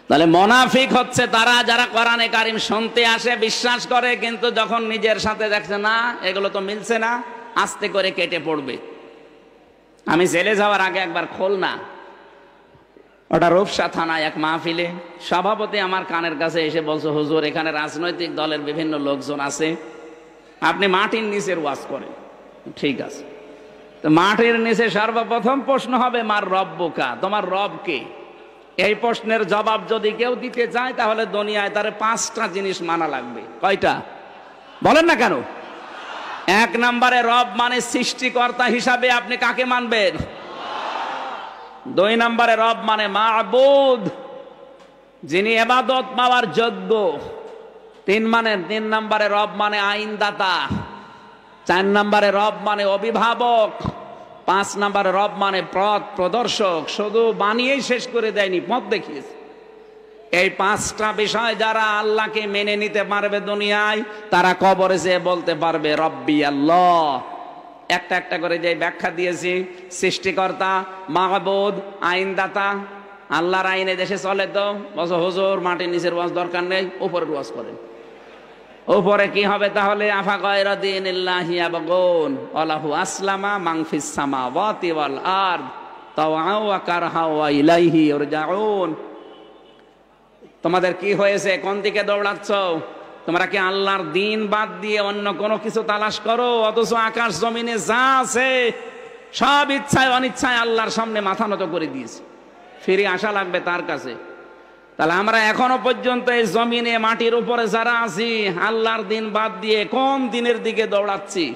তাহলে মুনাফিক হচ্ছে তারা যারা কোরআনে কারিম শুনতে আসে, বিশ্বাস করে, কিন্তু যখন নিজের সাথে দেখছে না এগুলো তো মিলছে না, আস্তে করে কেটে পড়বে। আমি জেলে যাওয়ার আগে একবার খুলনা, ওটা রূপসা থানায় এক মাহফিলে সভাপতি আমার কানের কাছে এসে বলছে, হুজুর এখানে রাজনৈতিক দলের বিভিন্ন লোকজন আছে, আপনি মাটির নিচের ওয়াজ করেন। ঠিক আছে, তো মাটির নিচে সর্বপ্রথম প্রশ্ন হবে মার রব্বুকা, তোমার রব কে? এই প্রশ্নের জবাব যদি কেউ দিতে চায় তাহলে দুনিয়ায় তার 5টা জিনিস মানা লাগবে। কয়টা বলেন না কেন? 1 নম্বরে রব মানে সৃষ্টিকর্তা হিসাবে আপনি কাকে মানবেন? 2 নম্বরে রব মানে মাবুদ, যিনি ইবাদত পাওয়ার যোগ্য। 3 নম্বরে রব মানে আইনদাতা। 4 নম্বরে রব মানে অভিভাবক। 5 নম্বরে রব মানে পথ প্রদর্শক। শুধু বানিয়েই শেষ করে দেয়নি, পথ দেখিয়েছে। এই পাঁচটা বিষয় যারা আল্লাহকে মেনে নিতে পারবে দুনিয়ায়, তারা কবরে যেয়ে বলতে পারবে রব্বি আল্লাহ। একটা একটা করে যে ব্যাখ্যা দিয়েছি, সৃষ্টিকর্তা, মাহবুদ, আইনদাতা। আল্লাহর আইনে দেশে চলে তো বস হুজুর মাটির নিচের ওয়াজ দরকার নেই, উপরের ওয়াজ করেন। উপরে কি হবে তাহলে? আফা গায়রা দীনিল্লাহি ইয়াবগুন ওয়ালাহু আসলামা মান ফিস সামাওয়াতি ওয়াল আরদ তাওআ ওয়া কারহা ওয়া ইলাইহি ইরজাউন। তোমাদের কি হয়েছে? কোন দিকে দৌড়াচ্ছ? তোমরা কি আল্লাহর দিন বাদ দিয়ে অন্য কোনো কিছু তালাশ করো? অথচ আকাশ জমিনে যা আছে সব ইচ্ছায় অনিচ্ছায় আল্লাহর সামনে মাথা নত করে দিয়েছে, ফিরে আসা লাগবে তার কাছে। তাহলে আমরা এখনো পর্যন্ত এই জমিনে মাটির উপরে যারা আছি, আল্লাহর দিন বাদ দিয়ে কোন দিনের দিকে দৌড়াচ্ছি?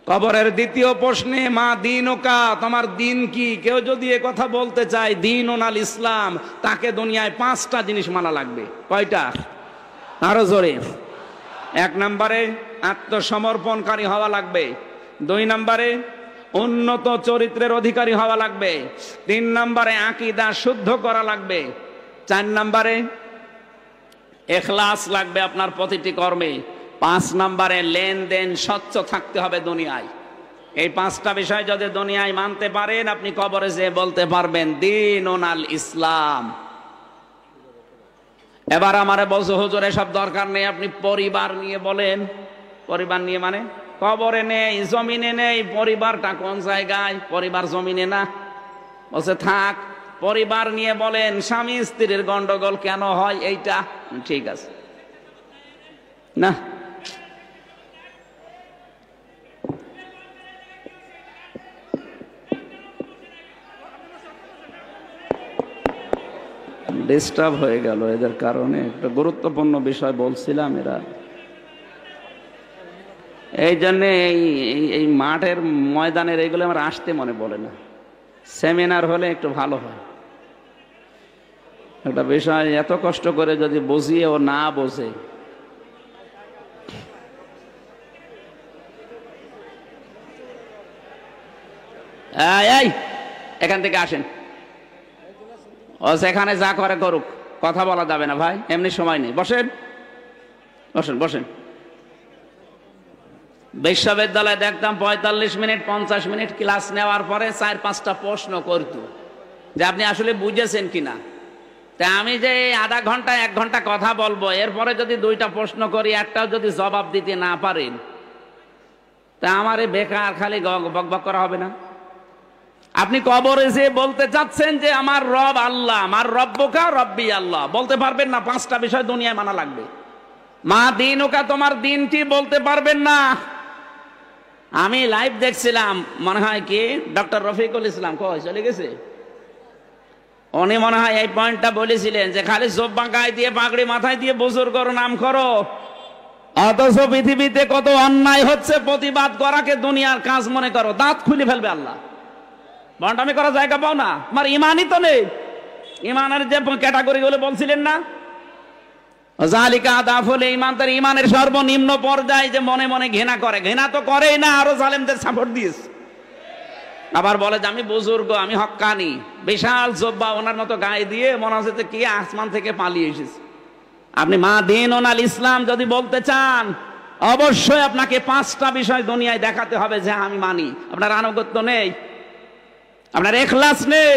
কবরের দ্বিতীয় প্রশ্নে মা দীনুকা, তোমার দিন কি? কেউ যদি এ কথা বলতে চায় দীনুন আল ইসলাম, তাকে দুনিয়ায় পাঁচটা জিনিস মানা লাগবে। কয়টা? আরো জোরে। 1 নম্বরে আত্মসমর্পণকারী হওয়া লাগবে। 2 নম্বরে উন্নত চরিত্রের অধিকারী হওয়া লাগবে। 3 নম্বরে আকীদা শুদ্ধ করা লাগবে। 4 নম্বরে ইখলাস লাগবে আপনার প্রতিটি কর্মে। 5 নম্বরে লেনদেন স্বচ্ছ থাকতে হবে দুনিয়ায়। এই 5টা বিষয় যদি দুনিয়ায় মানতে পারেন, আপনি কবরে যেয়ে বলতে পারবেন দীনুন আল ইসলাম। এবার আমারে বলছো হুজুর এসব দরকার নেই, আপনি পরিবার নিয়ে বলেন। পরিবার নিয়ে মানে? কবরে নেই, জমিনে নেই, পরিবারটা কোন জায়গায়? পরিবার জমিনে না। বলছে থাক, পরিবার নিয়ে বলেন। স্বামী স্ত্রীর গন্ডগোল কেন হয়? এইটা ঠিক আছে না? ডিস্টার্ব হয়ে গেল এদের কারণে। একটা গুরুত্বপূর্ণ বিষয় বলছিলাম, এরা এই জন্যে এই মাঠের ময়দানের এইগুলো আমার আসতে মনে বলে না। সেমিনার হলে একটু ভালো হয়। একটা বিষয় এত কষ্ট করে যদি বুঝিয়ে ও না বোঝে, এই এখান থেকে আসেন, ও সেখানে যা করে করুক, কথা বলা যাবে না ভাই, এমনি সময় নেই। বসেন বসেন বসেন। বিশ্ববিদ্যালয়ে দেখতাম 45 মিনিট 50 মিনিট ক্লাস নেওয়ার পরে 4-5টা প্রশ্ন করতো যে আপনি আসলে বুঝেছেন কিনা। তা আমি যে আধা ঘন্টা 1 ঘন্টা কথা বলবো, এরপরে যদি 2টা প্রশ্ন করি, একটাও যদি জবাব দিতে না পারেন, তা আমারে বেকার খালি বকবক করা হবে না? আপনি কবরে যে বলতে চাচ্ছেন যে আমার রব আল্লাহ, আমার রব্বুকা রব্বি আল্লাহ, বলতে পারবেন না? 5টা বিষয় দুনিয়ায় মানা লাগবে। মা দীনুকা, তোমার দিনটি বলতে পারবেন না। আমি লাইভ দেখছিলাম, মনে হয় কি ডক্টর রফিকুল ইসলাম কই চলে গেছে, উনি মনে হয় এই পয়েন্টটা বলেছিলেন যে খালি জোব্বা গায়ে দিয়ে পাগড়ি মাথায় দিয়ে বুজুর্গর নাম করো, অথচ পৃথিবীতে কত অন্যায় হচ্ছে প্রতিবাদ করাকে দুনিয়ার কাজ মনে করো। দাঁত খুলে ফেলবে আল্লাহ। বন্টামি করার জায়গা পাও না, আমার ইমানই তো নেই। ইমানের যে ক্যাটাগরি গুলো বলছিলেন না, জালিকা আদাফুল ঈমান, তার ইমানের সর্বনিম্ন পর্যায়ে যে মনে মনে ঘৃণা করে, ঘৃণা তো করেই না, আরো জালেমদের সাপোর্ট দিয়েছে। আবার বলে যে আমি বুজুর্গ, আমি হক্কানি, বিশাল জব্বা ওনার মতো গায়ে দিয়ে মনে হচ্ছে কি আসমান থেকে পালিয়ে এসেছে। আপনি মা দীনুন আল ইসলাম যদি বলতে চান, অবশ্যই আপনাকে 5টা বিষয় দুনিয়ায় দেখাতে হবে যে আমি মানি। আপনার আনুগত্য নেই, আপনার ইখলাস নেই,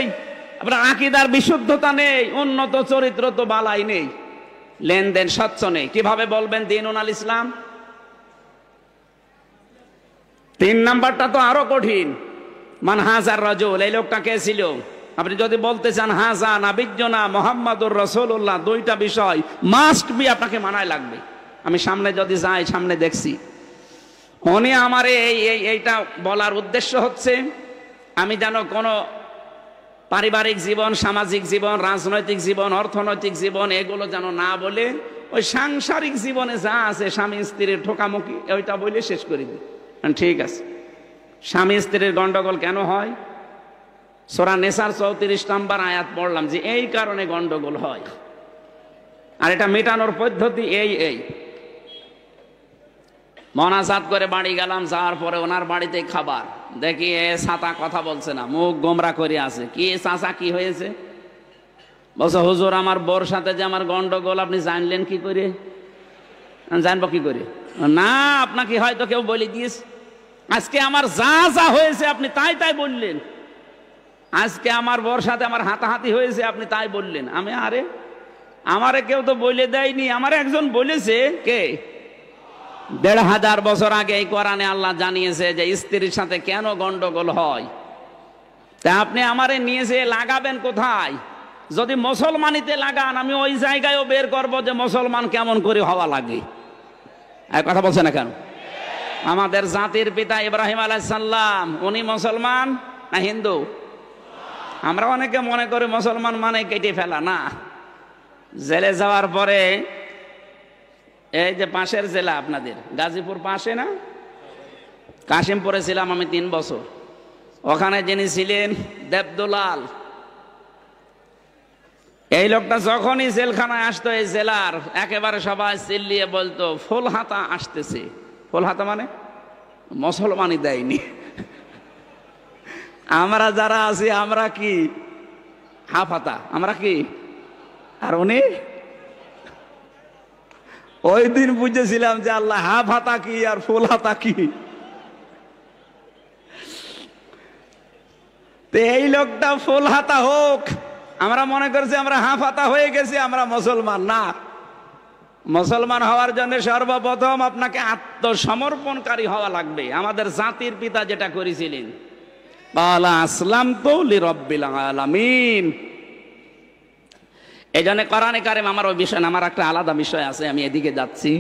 আপনার আকীদার বিশুদ্ধতা নেই, উন্নত চরিত্র তো বালাই নেই, লেনদেন স্বচ্ছ নেই, কিভাবে বলবেন দীনুন আল ইসলাম? 3 নাম্বারটা তো আরো কঠিন। মান হাজার রাজুল, এই লোকটা কে ছিল? আপনি যদি বলতে চান হাজা নাবিয়্যুনা মুহাম্মাদুর রাসূলুল্লাহ, 2টা বিষয় মাস্ট বি আপনাকে মানায় লাগবে। আমি সামনে যদি যাই, সামনে দেখছি উনি আমার এইটা বলার উদ্দেশ্য হচ্ছে আমি যেন কোনো পারিবারিক জীবন, সামাজিক জীবন, রাজনৈতিক জীবন, অর্থনৈতিক জীবন এগুলো যেন না বলে ওই সাংসারিক জীবনে যা আছে স্বামী স্ত্রীর ঠোকামুখি ওইটা বলে শেষ করে দিই। ঠিক আছে, স্বামী স্ত্রীর গন্ডগোল কেন হয়? সূরা নিসার 34 নম্বর আয়াত পড়লাম যে এই কারণে গন্ডগোল হয়, আর এটা মেটানোর পদ্ধতি এই মনাজাত করে বাড়ি গেলাম, যাওয়ার পরে ওনার বাড়িতে খাবার দেখি এ চাচা কথা বলছে না, মুখ গোমরা করে আছে। কি চাচা কি হয়েছে? বলছে হুজুর আমার বোর সাথে যে আমার গন্ডগোল আপনি জানলেন কি করে? জানবো কি করে? না, আপনাকে হয়তো কেউ বলে দিয়েছে। আজকে আমার যা যা হয়েছে আপনি তাই তাই বললেন। আজকে আমার বোর সাথে আমার হাতাহাতি হয়েছে আপনি তাই বললেন। আমি আরে আমারে কেউ তো বলে দেয়নি, আমার একজন বলেছে। কে? ১৫০০ বছর আগে এই কোরআনে আল্লাহ জানিয়েছে যে স্ত্রীর সাথে কেন গন্ডগোল হয়। তা আপনি আমারে নিয়ে যেয়ে লাগাবেন কোথায়? যদি মুসলমানিতে লাগান আমি ওই জায়গায়ও বের করব যে মুসলমান কেমন করে হওয়া লাগে। আর কথা বলছে না কেন? আমাদের জাতির পিতা ইব্রাহিম আলাইহিস সালাম উনি মুসলমান না হিন্দু? আমরা অনেকে মনে করি মুসলমান মানে কেটে ফেলা। না, জেলে যাওয়ার পরে এই যে পাশের জেলা আপনাদের গাজীপুর পাশে না, কাশিমপুরে ছিলাম আমি 3 বছর। ওখানে যিনি ছিলেন দেবদুলাল, এই লোকটা যখনই জেলখানায় আসতো এই জেলার একেবারে সবাই চিল্লিয়ে বলতো ফুল হাতা আসতেছে। ফুল হাতা মানে মুসলমানই দেয়নি। আমরা যারা আছি আমরা কি হাফ হাতা, আমরা কি। আর উনি ওই দিন বুঝেছিলাম যে আল্লাহ হাফ হাতা কি আর ফুল হাতা কি। তো এই লোকটা ফুল হাতা হোক, আমরা মনে করছি আমরা হাফ হাতা হয়ে গেছি, আমরা মুসলমান। না, মুসলমান হওয়ার জন্য সর্বপ্রথম আপনাকে আত্মসমর্পণকারী হওয়া লাগবে। আমাদের জাতির পিতা যেটা করেছিলেন, ক্বালা আসলামতু লিরাব্বিল আলামিন। এই জন্য কোরআনে কারিম আমার ওই বিষয়, আমার একটা আলাদা বিষয় আছে, আমি এদিকে যাচ্ছি।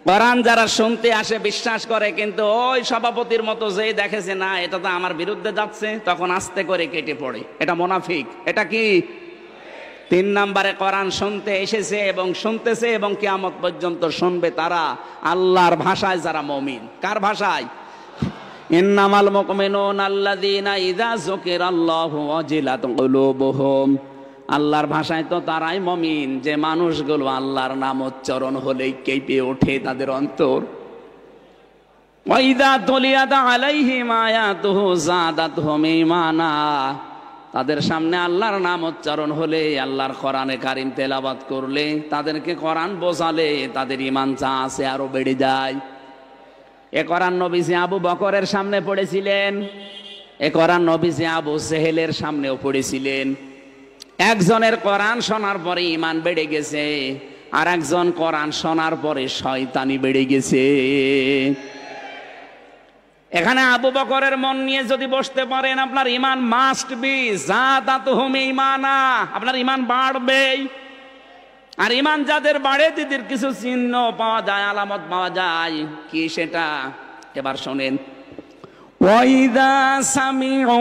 কোরআন যারা শুনতে আসে বিশ্বাস করে, কিন্তু ওই সভাপতির মতো যেই দেখেছে না এটা তো আমার বিরুদ্ধে যাচ্ছে, তখন আস্তে করে কেটে পড়ে। এটা মুনাফিক। এটা কি? 3 নম্বরে কোরআন শুনতে এসেছে এবং শুনতেছে এবং কিয়ামত পর্যন্ত শুনবে তারা আল্লাহর ভাষায় যারা মুমিন। কার ভাষায়? ইন্নামাল মুমিনুনা আল্লাযীনা ইযা যুকিরাল্লাহু ওয়াজিলাত কুলুবুহুম। আল্লাহর ভাষায় তো তারাই মুমিন যে মানুষগুলো আল্লাহর নাম উচ্চারণ হলেই কেঁপে ওঠে তাদের অন্তর। ওয়া ইযা তুলিয়াত আলাইহিম আয়াতুহু যাদাতহুম ঈমানা। তাদের সামনে আল্লাহর নাম উচ্চারণ হলে, আল্লাহর কোরআনে কারিম তেলাওয়াত করলে, তাদেরকে কোরআন বোঝালে তাদের ঈমান যা আছে আরো বেড়ে যায়। এ কোরআন নবীজি আবু বকরের সামনে পড়েছিলেন, এ কোরআন নবীজি আবু জেহেলের সামনেও পড়েছিলেন। একজনের কোরআন শোনার পরে ঈমান বেড়ে গেছে, আর একজন কোরআন শোনার পরে শয়তানি বেড়ে গেছে। এখানে আবু বকরের মন নিয়ে যদি বসতে পারেন আপনার ঈমান মাস্ট বি যাদাতুহুম ঈমানা, আপনার ঈমান বাড়বেই। আর ঈমান যাদের বাড়ে তাদের কিছু চিহ্ন পাওয়া যায়, আলামত পাওয়া যায়। কি সেটা? এবার শোনেন। ওয়াইদা সামিউ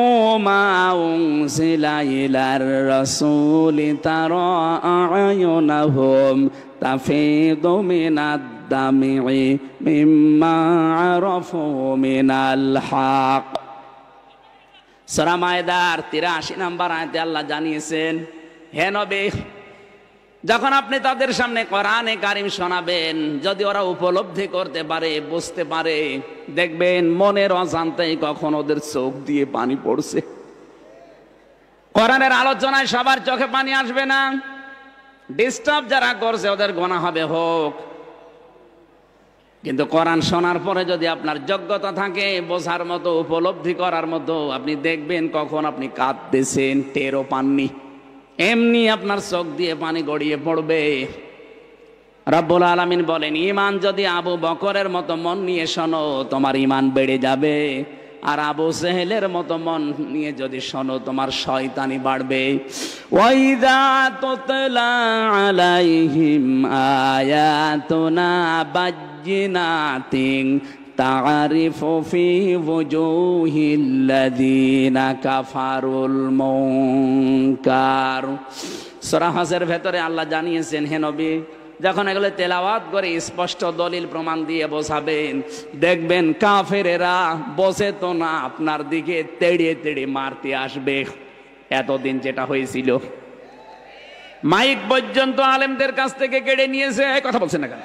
মা উনজিলা ইলার রাসূলি তারা আ'য়ুনাহুম তাফিদু মিনাদ দামি'i মিম্মা আরাফু মিনাল হক। সূরা মায়েদার 83 নম্বর আয়াতে আল্লাহ জানিয়েছেন, হে নবী, যখন আপনি তাদের সামনে কোরআনে কারিম শোনাবেন, যদি ওরা উপলব্ধি করতে পারে, বুঝতে পারে, দেখবেন মনের অজান্তেই কখন ওদের চোখ দিয়ে পানি পড়ছে। কোরআনের আলোচনায় সবার চোখে পানি আসবে না, ডিস্টার্ব যারা করছে ওদের গুনাহ হবে হোক। কিন্তু কোরআন শোনার পরে যদি আপনার যোগ্যতা থাকে বোঝার মতো, উপলব্ধি করার মতো, আপনি দেখবেন কখন আপনি কাঁদতেছেন টেরও পাননি, এমনি আপনার চোখ দিয়ে পানি গড়িয়ে পড়বে। রব্বুল আলামিন বলেন, ঈমান যদি আবু বকরের মতো মন নিয়ে শোনো তোমার ঈমান বেড়ে যাবে, আর আবু জেহেলের মতো মন নিয়ে যদি শোনো তোমার শয়তানি বাড়বে। ওয়াইদা তুতলা আলাইহিম আয়াতুনা বাজ্জিনাতিন তা'রিফু ফি ওয়ুজুহিল্লাযীনা কাফারুল মুনকার। সূরা হজের ভেতরে আল্লাহ জানিয়েছেন, হে নবী, যখন এগুলো তেলাওয়াত করে স্পষ্ট দলিল প্রমাণ দিয়ে বোঝাবেন, দেখবেন কাফেরেরা বসে তো না, আপনার দিকে তেড়ে তেড়ে মারতে আসবে। এতদিন যেটা হয়েছিল, মাইক পর্যন্ত আলেমদের কাছ থেকে কেড়ে নিয়েছে। কথা বলছেন না কেন?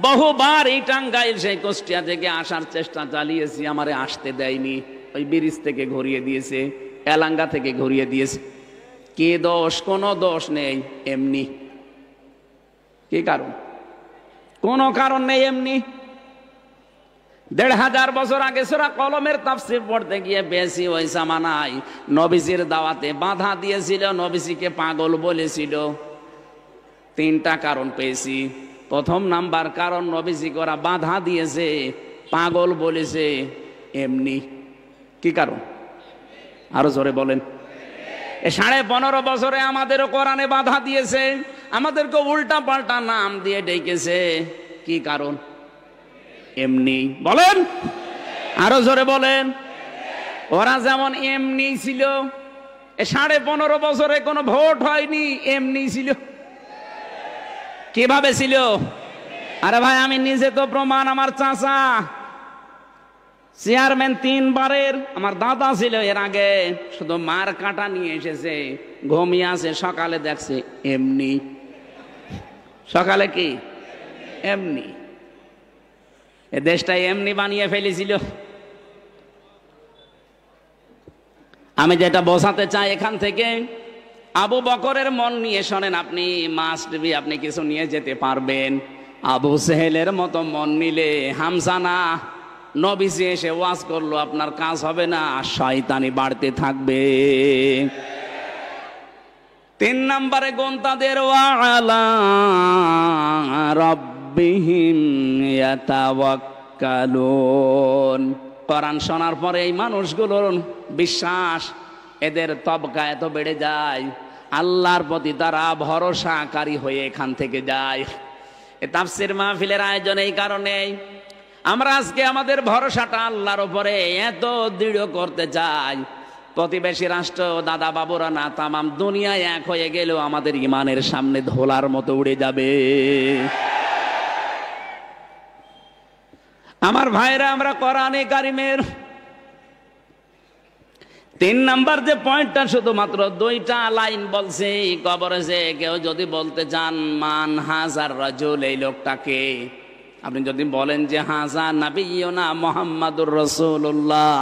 বহুবার এই টাঙ্গাইল সেই কুষ্টিয়া থেকে আসার চেষ্টা চালিয়েছি, আমারে আসতে দেয়নি। ওই ব্রিজ থেকে ঘুরিয়ে দিয়েছে, এলাঙ্গা থেকে ঘুরিয়ে দিয়েছে। কি দোষ? কোনো দোষ নেই, এমনি। কি কারণ? কোনো কারণ নেই, এমনি। ১৫০০ বছর আগে সূরা কলমের তাফসীর পড়তে গিয়ে বেশি ওই জামানায় নবীজির দাওয়াতে বাধা দিয়েছিল, নবীজিকে পাগল বলেছিল। 3টা কারণ পেয়েছি। প্রথম নাম্বার কারণ, নবীজিকে ওরা বাধা দিয়েছে, পাগল বলেছে, এমনি। কি কারণ? আরো জোরে বলেন। 15.5 বছরে আমাদেরও কোরআনে বাধা দিয়েছে, আমাদেরকে উল্টা পাল্টা নাম দিয়ে ডেকেছে। কি কারণ? এমনি। বলেন, আরো জোরে বলেন। ওরা যেমন এমনি ছিল, 15.5 বছরে কোনো ভোট হয়নি, এমনি ছিল। কিভাবে ছিল? আরে ভাই, আমি নিজে তো প্রমাণ। আমার চাচা চেয়ারম্যান 3 বারের, আমার দাদা ছিল এর আগে, শুধু মার কাটা নিয়ে এসেছে, ঘুমিয়ে আছে, সকালে দেখছে এমনি। সকালে কি? এমনি। এ দেশটাই এমনি বানিয়ে ফেলেছিল। আমি যেটা বোঝাতে চাই এখান থেকে, আবু বকরের মন নিয়ে শোনেন, আপনি মাস্ট বি, আপনি কিছু নিয়ে যেতে পারবেন। আবু সেহেলের মতো মন নিলে হামজা না, নবীজি এসে ওয়াজ করলো, আপনার কাজ হবে না, শয়তানি বাড়তে থাকবে। 3 নম্বরে গুণ তাদের, ওয়ালা রাব্বিহিম ইয়াতাওয়াক্কালুন। কোরআন শোনার পরে এই মানুষগুলোর বিশ্বাস, এদের তবকা এত বেড়ে যায়, আল্লাহর প্রতি তারা ভরসাকারী হয়ে এখান থেকে যায়। এ তাফসীর মাহফিলের আয়োজন এই কারণে। আমরা আজকে আমাদের ভরসাটা আল্লাহর উপরে এত দৃঢ় করতে চাই, প্রতিবেশী রাষ্ট্র, দাদা বাবুরা না, তামাম দুনিয়ায় এক হয়ে গেলেও আমাদের ইমানের সামনে ধোলার মতো উড়ে যাবে। আমার ভাইরা, আমরা কোরআনে কারিমের 3 নাম্বার যে পয়েন্টটা, শুধুমাত্র 2টা লাইন বলছে। কবরে যে কেউ যদি বলতে চান মান হাজার রাজুল, এই লোকটাকে, আপনি যদি বলেন যে হাজা নাবিয়ুনা মুহাম্মাদুর রাসূলুল্লাহ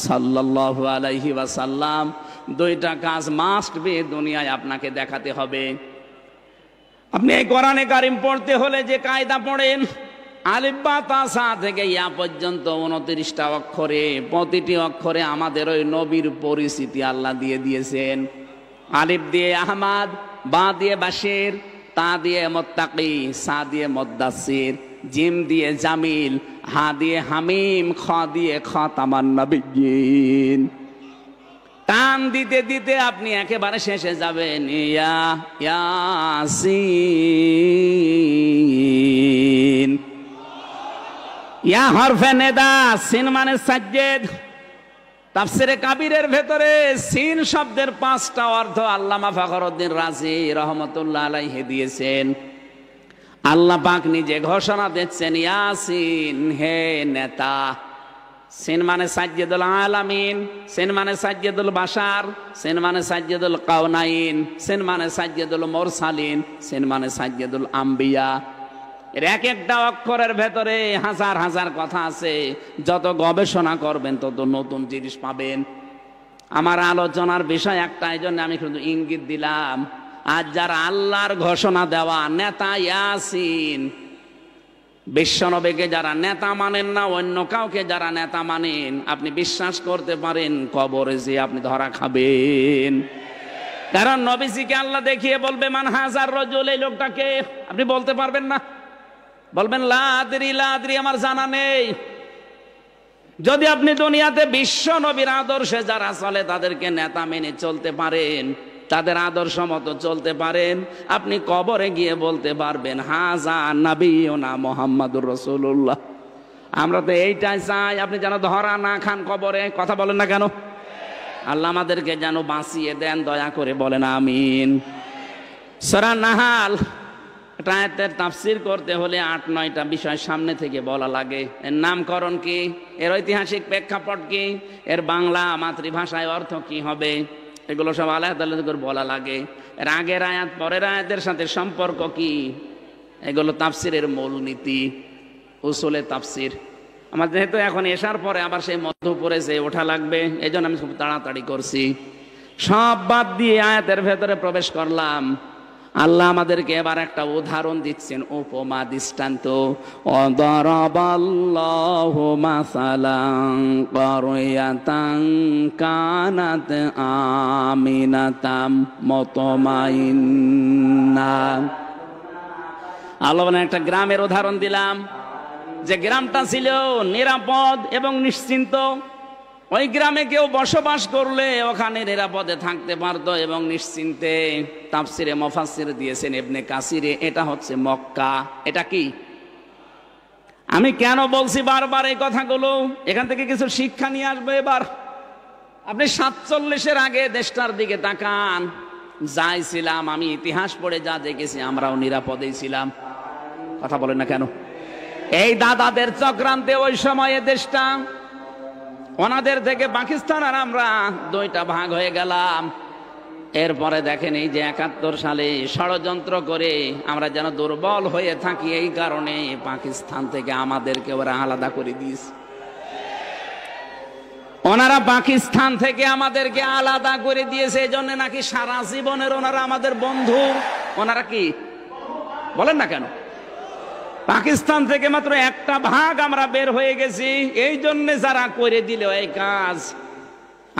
সাল্লাল্লাহু আলাইহি ওয়াসাল্লাম, 2টা কাজ মাস্ট বি দুনিয়ায় আপনাকে দেখাতে হবে। আপনি এই কোরআনে কারিম পড়তে হলে যে কায়দা পড়েন, আলিফ বা তা সা থেকে ইয়া পর্যন্ত 29টা অক্ষরে, প্রতিটি অক্ষরে আমাদের ওই নবীর পরিচিতি আল্লাহ দিয়ে দিয়েছেন। আলিফ দিয়ে আহমাদ, বা দিয়ে বাশির, তা দিয়ে মুত্তাকি, সা দিয়ে মুদ্দাসির, জিম দিয়ে জামিল, হা দিয়ে হামিম, খ দিয়ে খাতামান নবিয়্যিন। টান দিতে দিতে আপনি একেবারে শেষে যাবেন, ইয়া ইয়াসিন। ইয়া হরফে নেদা, সিন মানে সাজ্জেদ। তাফসিরে কাবীরের ভেতরে সিন শব্দের 5টা অর্থ আল্লামা ফখরুদ্দিন রাজি রহমতুল্লাহ আলাইহি দিয়েছেন। আল্লাহ পাক নিজে ঘোষণা দিচ্ছেন, ইয়াসিন, হে নেতা। সিন মানে সাজ্জেদুল আলামিন, সিন মানে সাজ্জেদুল বাশার, সিন মানে সাজ্জেদুল কাউনাইন, সিন মানে সাজ্জেদুল মুরসালিন, সিন মানে সাজ্জেদুল আম্বিয়া। এর এক একটা অক্ষরের ভেতরে হাজার হাজার কথা আছে। যত গবেষণা করবেন তত নতুন জিনিস পাবেন। আমার আলোচনার বিষয় একটা, এই জন্য আমি শুধু ইঙ্গিত দিলাম। আজ যারা আল্লাহর ঘোষণা দেওয়া নেতা ইয়াসিন, বিশ্বনবীকে যারা নেতা মানেন না, অন্য কাউকে যারা নেতা মানেন, আপনি বিশ্বাস করতে পারেন কবরে যে আপনি ধরা খাবেন। কারণ নবীজিকে আল্লাহ দেখিয়ে বলবে মান হাজার রাজুল, এই লোকটাকে। আপনি বলতে পারবেন না, বলবেন লা আদরি, লা আদরি, আমার জানা নেই। যদি আপনি দুনিয়াতে বিশ্ব নবীর আদর্শে যারা চলে তাদেরকে নেতা মেনে চলতে পারেন, তাদের আদর্শ মতো চলতে পারেন, আপনি কবরে গিয়ে বলতে পারবেন হাজা নাবিয়ুনা মুহাম্মাদুর রাসূলুল্লাহ। আমরা তো এইটাই চাই, আপনি যেন ধরা না খান কবরে। কথা বলেন না কেন? আল্লাহ আমাদেরকে যেন বাঁচিয়ে দেন, দয়া করে বলেন আমিন। সূরা নাহাল, এটা আয়াতের তাফসীর করতে হলে 8-9টা বিষয় সামনে থেকে বলা লাগে। এর নামকরণ কি, এর ঐতিহাসিক প্রেক্ষাপট কি, এর বাংলা মাতৃভাষায় অর্থ কি হবে, এগুলো সব আলাদা আলাদা করে বলা লাগে। এর আগের আয়াত পরের আয়াতের সাথে সম্পর্ক কি, এগুলো তাফসীরের মূল নীতি, উসুলে তাফসীর। আমার যেহেতু এখন এশার পরে আবার সেই মধ্যপুরে যে ওঠা লাগবে, এই জন্য আমি খুব তাড়াতাড়ি করছি। সব বাদ দিয়ে আয়াতের ভেতরে প্রবেশ করলাম। আল্লাহ আমাদেরকে এবার একটা উদাহরণ দিচ্ছেন, উপমা দৃষ্টান্ত। অদরাবাল্লাহু মাসালান ক্বরিয়াতান কানাত আমিনাতাম মুতমাইন্না। আল্লাহ বলেন একটা গ্রামের উদাহরণ দিলাম, যে গ্রামটা ছিল নিরাপদ এবং নিশ্চিন্ত। ওই গ্রামে কেউ বসবাস করলে ওখানে নিরাপদে থাকতে পারতো এবং নিশ্চিন্তে। তাফসিরে মুফাসসির দিয়েছেন ইবনে কাসিরে, এটা হচ্ছে মক্কা। এটা কি? আমি কেন বলছি বারবার এই কথাগুলো? এখান থেকে কিছু শিক্ষা নিয়ে আসবে। এবার আপনি 47-এর আগে দেশটার দিকে তাকান। যাই ছিলাম, আমি ইতিহাস পড়ে যা দেখেছি, আমরাও নিরাপদেই ছিলাম। কথা বলেন না কেন? এই দাদাদের চক্রান্তে ওই সময়ে দেশটা, ওনাদের থেকে পাকিস্তান আর আমরা দুইটা ভাগ হয়ে গেলাম। এরপরে দেখেন এই যে 71 সালে ষড়যন্ত্র করে আমরা যেন দুর্বল হয়ে থাকি, এই কারণে পাকিস্তান থেকে আমাদেরকে ওরা আলাদা করে দিয়েছে। ওনারা পাকিস্তান থেকে আমাদেরকে আলাদা করে দিয়েছে, এই জন্য নাকি সারা জীবনের ওনারা আমাদের বন্ধু। ওনারা কি বলেন না কেন? পাকিস্তান থেকে মাত্র একটা ভাগ আমরা বের হয়ে গেছি, এই জন্য যারা করে দিল এই কাজ,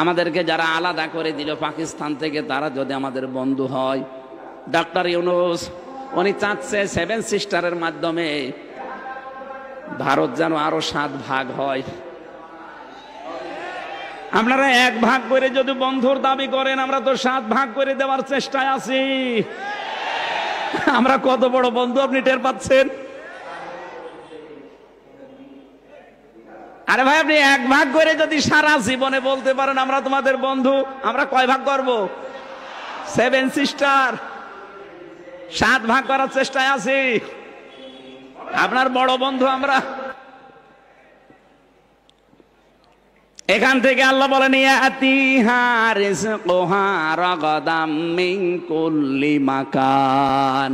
আমাদেরকে যারা আলাদা করে দিল পাকিস্তান থেকে, তারা যদি আমাদের বন্ধু হয়। ডক্টর ইউনূস উনি চাচ্ছে 7 সিস্টারের মাধ্যমে ভারত যেন আরো 7 ভাগ হয়। আপনারা 1 ভাগ করে যদি বন্ধুর দাবি করেন, আমরা তো 7 ভাগ করে দেওয়ার চেষ্টায় আছি। আমরা কত বড় বন্ধু আপনি টের পাচ্ছেন? আরে ভাই, আপনি 1 ভাগ করে যদি সারা জীবনে বলতে পারেন আমরা তোমাদের বন্ধু, আমরা কয় ভাগ করব? 7 সিস্টার। 7 ভাগ করার চেষ্টায় আছি। আপনার বড় বন্ধু আমরা। এখান থেকে আল্লাহ বলেন ইয়াতিহা রিজকুহা রাগাদাম মিন কুল্লি মাকান।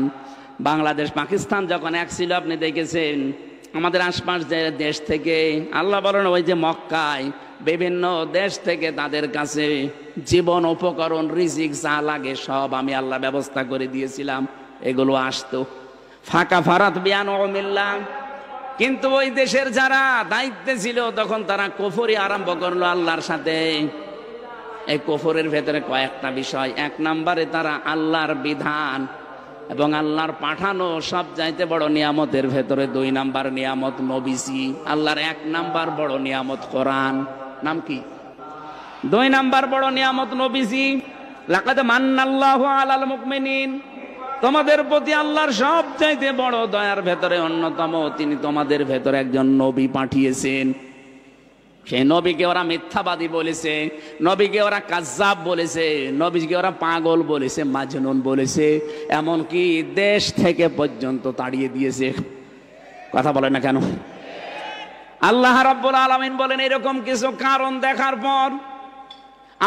বাংলাদেশ পাকিস্তান যখন এক ছিল, আপনি দেখেছেন আমাদের আশপাশ যে দেশ থেকে, আল্লাহ বলেন ওই যে মক্কায় বিভিন্ন দেশ থেকে তাদের কাছে জীবন উপকরণ, রিজিক যা লাগে সব আমি আল্লাহ ব্যবস্থা করে দিয়েছিলাম। এগুলো আসতো। ফাঁকা ফারাত বিয়ান মিল্লাহ। কিন্তু ওই দেশের যারা দায়িত্বে ছিল তখন তারা কুফরি আরম্ভ করলো আল্লাহর সাথে। এই কুফরের ভেতরে কয়েকটা বিষয়। 1 নম্বরে তারা আল্লাহর বিধান এবং আল্লাহর পাঠানো সব চাইতে বড় নিয়ামতের ভেতরে 2 নাম্বার নিয়ামত নবীজি। আল্লাহর 1 নাম্বার বড় নিয়ামত কোরআন। নাম কি? 2 নাম্বার বড় নিয়ামত নবীজি। লাকাদ মান্নাল্লাহু আলাল মুমিনিন। তোমাদের প্রতি আল্লাহর সব চাইতে বড় দয়ার ভেতরে অন্যতম, তিনি তোমাদের ভেতরে একজন নবী পাঠিয়েছেন। সেই নবীকে ওরা মিথ্যাবাদী বলেছে, নবীকে ওরা কাজ্জাব বলেছে, নবীকে ওরা পাগল বলেছে, মাজনুন বলেছে, এমনকি দেশ থেকে পর্যন্ত তাড়িয়ে দিয়েছে। কথা বলে না কেন? আল্লাহ রাব্বুল আলামিন বলেন এরকম কিছু কারণ দেখার পর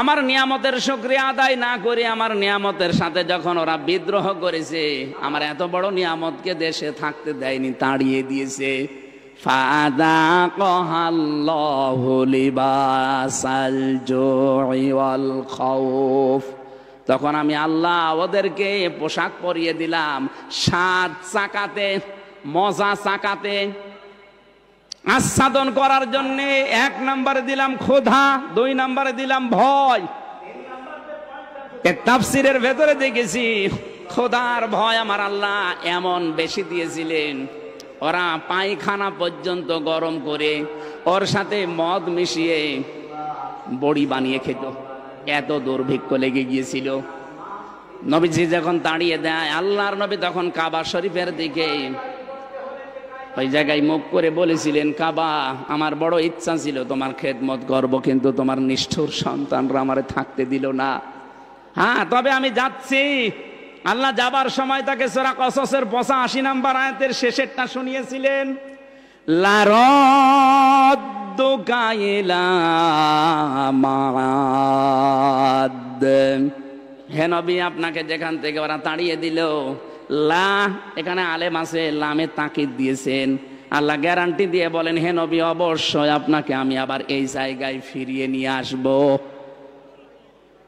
আমার নিয়ামতের শুকরিয়া আদায় না করে আমার নিয়ামতের সাথে যখন ওরা বিদ্রোহ করেছে, আমার এত বড় নিয়ামতকে দেশে থাকতে দেয়নি, তাড়িয়ে দিয়েছে। ফাযাকাল্লাহু লিবাসাল জুই ওয়াল খাউফ। তখন আমি আল্লাহ ওদেরকে পোশাক পরিয়ে দিলাম স্বাদ চাকাতে, মজা চাকাতে, আস্বাদন করার জন্য। 1 নম্বরে দিলাম ক্ষুধা, 2 নম্বরে দিলাম ভয়। তাফসীরের ভেতরে দেখেছি ক্ষুধার ভয় আমার আল্লাহ এমন বেশি দিয়েছিলেন, ওরা পায়খানা পর্যন্ত গরম করে ওর সাথে মদ মিশিয়ে বড়ি বানিয়ে খেত। এত দুর্ভিক্ষ লেগে গিয়েছিল। নবীজি যখন তাড়িয়ে দেয়, আল্লাহর নবী তখন কাবা শরীফের দিকে ওই জায়গায় মুখ করে বলেছিলেন, কাবা, আমার বড় ইচ্ছা ছিল তোমার খেদমত করব, কিন্তু তোমার নিষ্ঠুর সন্তানরা আমারে থাকতে দিল না। হ্যাঁ, তবে আমি যাচ্ছি। আল্লাহ যাবার সময় তাকে সূরা কসসের 85 নম্বর আয়াতের শেষেরটা শুনিয়েছিলেন, লারাদ্দুকা ইলা মাআদ। হে নবী, আপনাকে যেখান থেকে ওরা তাড়িয়ে দিল, লা এখানে আলেম আছে, লামে তাকিদ দিয়েছেন। আল্লাহ গ্যারান্টি দিয়ে বলেন, হে নবী, অবশ্যই আপনাকে আমি আবার এই জায়গায় ফিরিয়ে নিয়ে আসব।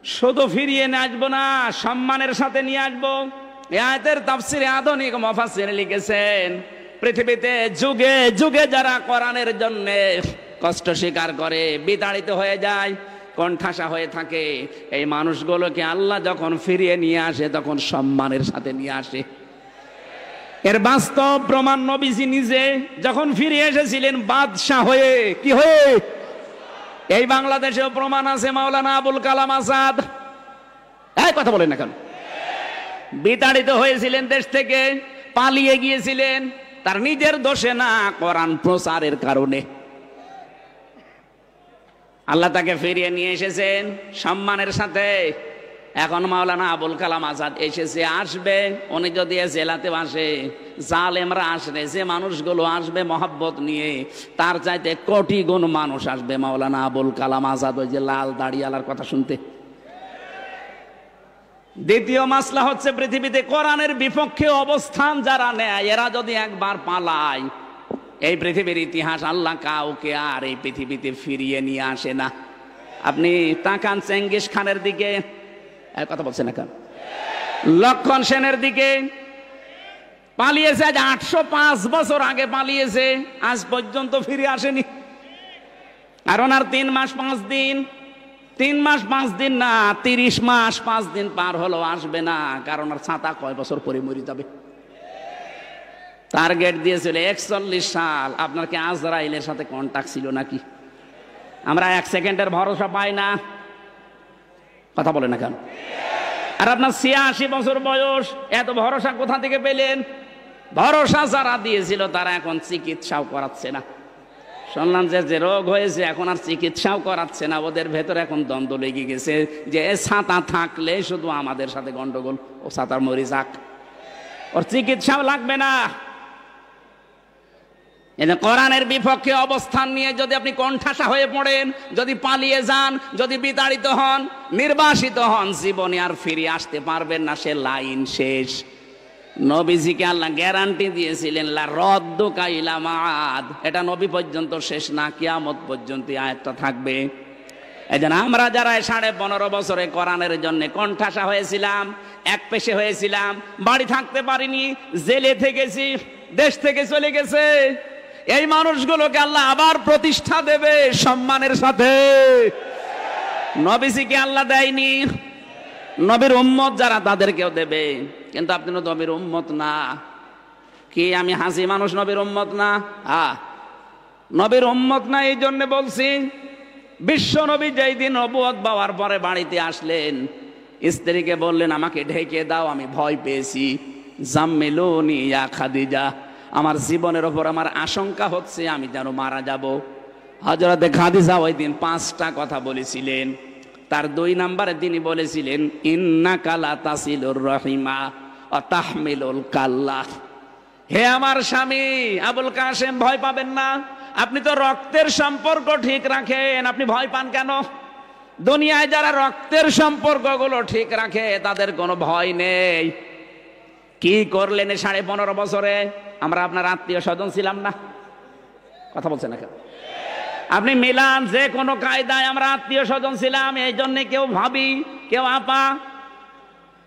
শুধু ফিরিয়ে নিয়ে আসবো না, সম্মানের সাথে নিয়ে আসবো। এই আয়াতের তাফসিরে আধুনিক মুফাসসির লিখেছেন, পৃথিবীতে যুগে যুগে যারা কোরআনের জন্য কষ্ট স্বীকার করে, বিতাড়িত হয়ে যায়, কণ্ঠাসা হয়ে থাকে, এই মানুষগুলোকে আল্লাহ যখন ফিরিয়ে নিয়ে আসে তখন সম্মানের সাথে নিয়ে আসে। এর বাস্তব প্রমাণ নবীজি নিজে যখন ফিরে এসেছিলেন বাদশাহ হয়ে, কি হয়ে? এই বাংলাদেশেও প্রমাণ আছে, মাওলানা আবুল কালাম আজাদ, এই কথা বলেন না কেন? বিতাড়িত হয়েছিলেন দেশ থেকে, পালিয়ে গিয়েছিলেন, তার নিজের দোষে না, কোরআন প্রচারের কারণে আল্লাহ তাকে ফিরিয়ে নিয়ে এসেছেন সম্মানের সাথে। এখন মাওলানা আবুল কালাম আজাদ এসেছে, আসবে, উনি যদি জেলাতে আসে, জালেমরা আসবে, যে মানুষগুলো আসবে মহব্বত নিয়ে, তার চাইতে কোটি গুণ মানুষ আসবে মাওলানা আবুল কালাম আজাদ ওই যে লাল দাড়িওয়ালার কথা শুনতে। দ্বিতীয় মাসলা হচ্ছে, পৃথিবীতে কোরআনের বিপক্ষে অবস্থান যারা নেয়, এরা যদি একবার পালায়, এই পৃথিবীর ইতিহাস আল্লাহ কাউকে আর এই পৃথিবীতে ফিরিয়ে নিয়ে আসে না। আপনি তাকান চেঙ্গিস খানের দিকে, কথা বলছেন না কেন? লক্ষণ সেনের দিকে, পালিয়েছে, আজ 805 বছর আগে পালিয়েছে, আজ পর্যন্ত ফিরে আসেনি। আর ওনার 3 মাস 5 দিন, 3 মাস 5 দিন না, 30 মাস 5 দিন পার হলো, আসবে না, কারণ আর ছাতা কয় বছর পরে মরে যাবে। টার্গেট দিয়েছিল 41 সাল। আপনার কি আজরাইলের সাথে কন্টাক্ট ছিল নাকি? আমরা 1 সেকেন্ডের ভরসা পাই না, কথা বলে না কেন? আর আপনার 86 বছর বয়স, এত ভরসা কোথা থেকে পেলেন? ভরসা যারা দিয়েছিল তারা এখন চিকিৎসাও করাচ্ছে না। শুনলাম যে রোগ হয়েছে এখন আর চিকিৎসাও করাচ্ছে না, ওদের ভেতরে এখন দ্বন্দ্ব লেগে গেছে যে ছাতা থাকলে শুধু আমাদের সাথে গন্ডগোল, ও ছাতার মরি যাক, ওর চিকিৎসাও লাগবে না। কোরআনের বিপক্ষে অবস্থান নিয়ে যদি আপনি কণ্ঠাসা হয়ে পড়েন, যদি পালিয়ে যান, যদি বিতাড়িত হন, নির্বাসিত হন, জীবনে আর ফিরে আসতে পারবেন না, সে লাইন শেষ। নবীজিকে আল্লাহ গ্যারান্টি দিয়েছিলেন, লা রদ্দুকা ইলা মাআদ, এটা নবী পর্যন্ত শেষ না, কিয়ামত পর্যন্ত আয়াতটা থাকবে। এজন্য আমরা যারা 15.5 বছরে কোরআনের জন্য কণ্ঠাসা হয়েছিলাম, এক পেশে হয়েছিলাম, বাড়ি থাকতে পারিনি, জেলে থেকেছি, দেশ থেকে চলে গেছে, এই মানুষগুলোকে আল্লাহ আবার প্রতিষ্ঠা দেবে সম্মানের সাথে। নবীজিকে আল্লাহ দেয়নি, নবীর উম্মত যারা তাদেরকেও দেবে, কিন্তু আপনি তো নবীর উম্মত না। কি আমি হাসি মানুষ নবীর উম্মত না? নবীর উম্মত না, এই জন্য বলছি, বিশ্ব নবী যেই দিন নবুয়ত পাওয়ার পরে বাড়িতে আসলেন, স্ত্রীকে বললেন আমাকে ঢেকে দাও, আমি ভয় পেয়েছি, জাম্মিলুনি ইয়া খাদিজা, আমার জীবনের ওপর আমার আশঙ্কা হচ্ছে আমি যেন মারা যাব। হযরতে খাদিজা ওই দিন 5টা কথা বলেছিলেন। তার 2 নম্বরে তিনি বলেছিলেন, ইন্নাকা লা তাসিলুর রহিমা ওয়া তাহমিলুল কাল্লা। হে আমার স্বামী আবুল কাসেম, ভয় পাবেন না, আপনি তো রক্তের সম্পর্ক ঠিক রাখেন, আপনি ভয় পান কেন? দুনিয়ায় যারা রক্তের সম্পর্কগুলো ঠিক রাখে তাদের কোনো ভয় নেই। কি করলেন 15.5 বছরে? আমরা আপনার আত্মীয় স্বজন ছিলাম না, কথা বলছেন না কেন? আপনি মিলান যে কোনো কায়দায় আমরা আত্মীয় স্বজন ছিলাম, এই জন্য কেউ ভাবি, কেউ আপা,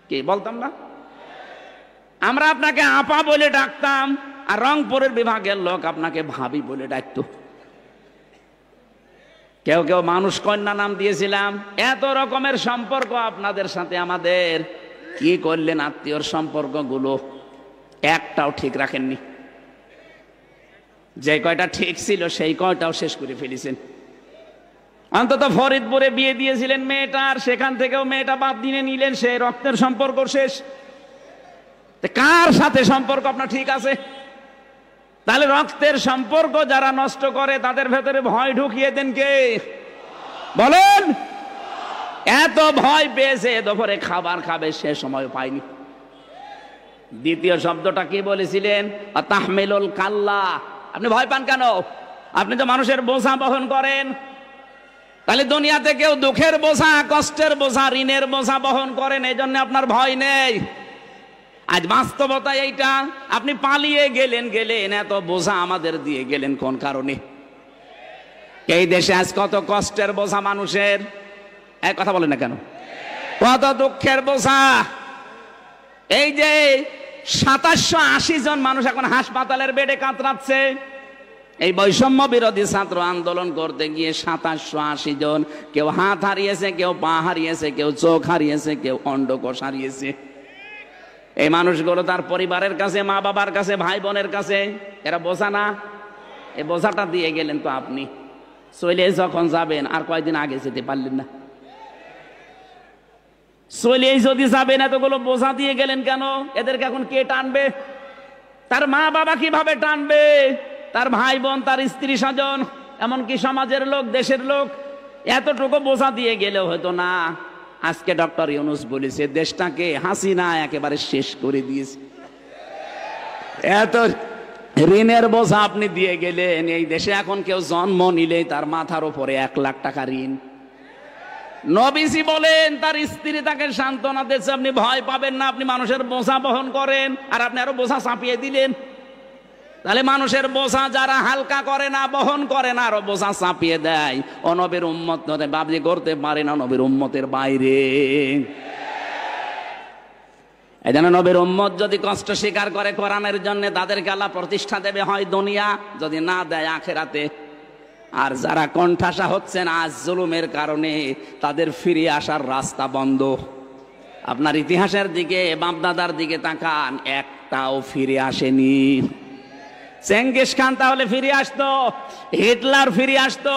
কি বলতাম না? আমরা আপনাকে আপা বলে ডাকতাম, আর রংপুরের বিভাগের লোক আপনাকে ভাবি বলে ডাকতো। কেউ কেউ মানুষ কন্যা নাম দিয়েছিলাম। এত রকমের সম্পর্ক আপনাদের সাথে আমাদের। কি করলেন আত্মীয়র সম্পর্কগুলো? একটাও ঠিক রাখেননি। যে কয়টা ঠিক ছিল সেই কয়টাও শেষ করে ফেলেছেন। অন্তত ফরিদপুরে বিয়ে দিয়েছিলেন মেয়েটার, সেখান থেকেও মেয়েটা বাদ দিয়ে নিলেন, সে রক্তের সম্পর্ক শেষ। কার সাথে সম্পর্ক আপনার ঠিক আছে? তাহলে রক্তের সম্পর্ক যারা নষ্ট করে তাদের ভেতরে ভয় ঢুকিয়ে দেন কে? বলেন। এত ভয় পেয়েছে দুপুরে খাবার খাবে সে সময় পায়নি। দ্বিতীয় শব্দটা কি বলেছিলেন? তাহমিলুল কাল্লা। আপনি ভয় পান কেন? আপনি তো মানুষের বোঝা বহন করেন। তাহলে দুনিয়াতে কেউ দুঃখের বোঝা, কষ্টের বোঝা, ঋণের বোঝা বহন করেন, এই জন্য আপনার ভয় নেই। আজ বাস্তবতা এইটা। আপনি পালিয়ে গেলেন, এত বোঝা আমাদের দিয়ে গেলেন কোন কারণে? এই দেশে আজ কত কষ্টের বোঝা মানুষের, এক কথা বলেন না কেন? কত দুঃখের বোঝা। এই যে 2780 জন মানুষ এখন হাসপাতালের বেডে কাতরাচ্ছে, এই বৈষম্য বিরোধী ছাত্র আন্দোলন করতে গিয়ে 2780 জন। কেউ হাত হারিয়েছে, কেউ পা হারিয়েছে, কেউ চোখ হারিয়েছে, কেউ অন্ডকোষ হারিয়েছে। এই মানুষগুলো তার পরিবারের কাছে, মা বাবার কাছে, ভাই বোনের কাছে, এরা বোঝা না? এই বোঝাটা দিয়ে গেলেন তো আপনি। চলে যখন যাবেন, আর কয়দিন আগে যেতে পারলেন না? চলে যদি যাবেন, এতগুলো বোঝা দিয়ে গেলেন কেন? এদেরকে এখন কে টানবে? তার মা বাবা কিভাবে টানবে? তার ভাই বোন, তার স্ত্রী স্বজন, এমনকি সমাজের লোক, দেশের লোক। এতটুকু বোঝা দিয়ে গেলেও হয়তো না। আজকে ডক্টর ইউনূস বলেছে দেশটাকে হাসিনা একেবারে শেষ করে দিয়েছে। এত ঋণের বোঝা আপনি দিয়ে গেলেন। এই দেশে এখন কেউ জন্ম নিলেই তার মাথার উপরে 1 লাখ টাকা ঋণ। নবীজি বলেন তার স্ত্রী তাকে সান্ত্বনা দিচ্ছে, আপনি ভয় পাবেন না, আপনি মানুষের বোঝা বহন করেন, আর আপনি আরো বোঝা চাপিয়ে দিলেন। তাহলে মানুষের বোঝা যারা হালকা করে না, বহন করে না, আরো বোঝা চাপিয়ে দেয়। ও নবীর উম্মত বাবজি করতে পারে না নবীর উম্মতের বাইরে। এই জন্য নবীর উম্মত যদি কষ্ট স্বীকার করে কোরআনের জন্য, তাদেরকে আল্লাহ প্রতিষ্ঠা দেবে হয় দুনিয়া, যদি না দেয় আখেরাতে। আর যারা কণ্ঠাসা হচ্ছেন আজ জুলুমের কারণে, তাদের ফিরে আসার রাস্তা বন্ধ। আপনার ইতিহাসের দিকে, বাপদাদার দিকে তাকান, একটাও ফিরে আসেনি। চেঙ্গিস খান তাহলে ফিরে আসতো, হিটলার ফিরে আসতো,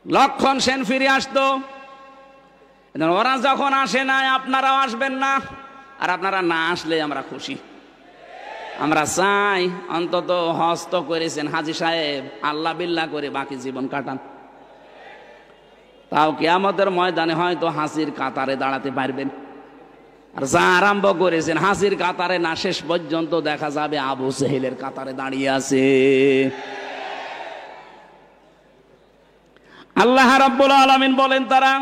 লক্ষণ সেন ফিরে আসতো। ওরা যখন আসে না, আপনারাও আসবেন না। আর আপনারা না আসলে আমরা খুশি। আমরা চাই অন্তত হস্ত করেছেন হাজী সাহেব, আল্লাহ বিল্লাহ করে বাকি জীবন কাটান। তাও কিয়ামতের ময়দানে হয়তো হাসির কাতারে দাঁড়াতে পারবেন। আর যা আরম্ভ করেছেন হাসির কাতারে না, শেষ পর্যন্ত দেখা যাবে আবু জেহেলের কাতারে দাঁড়িয়ে আছে। আল্লাহ রাব্বুল আলামিন বলেন, তারা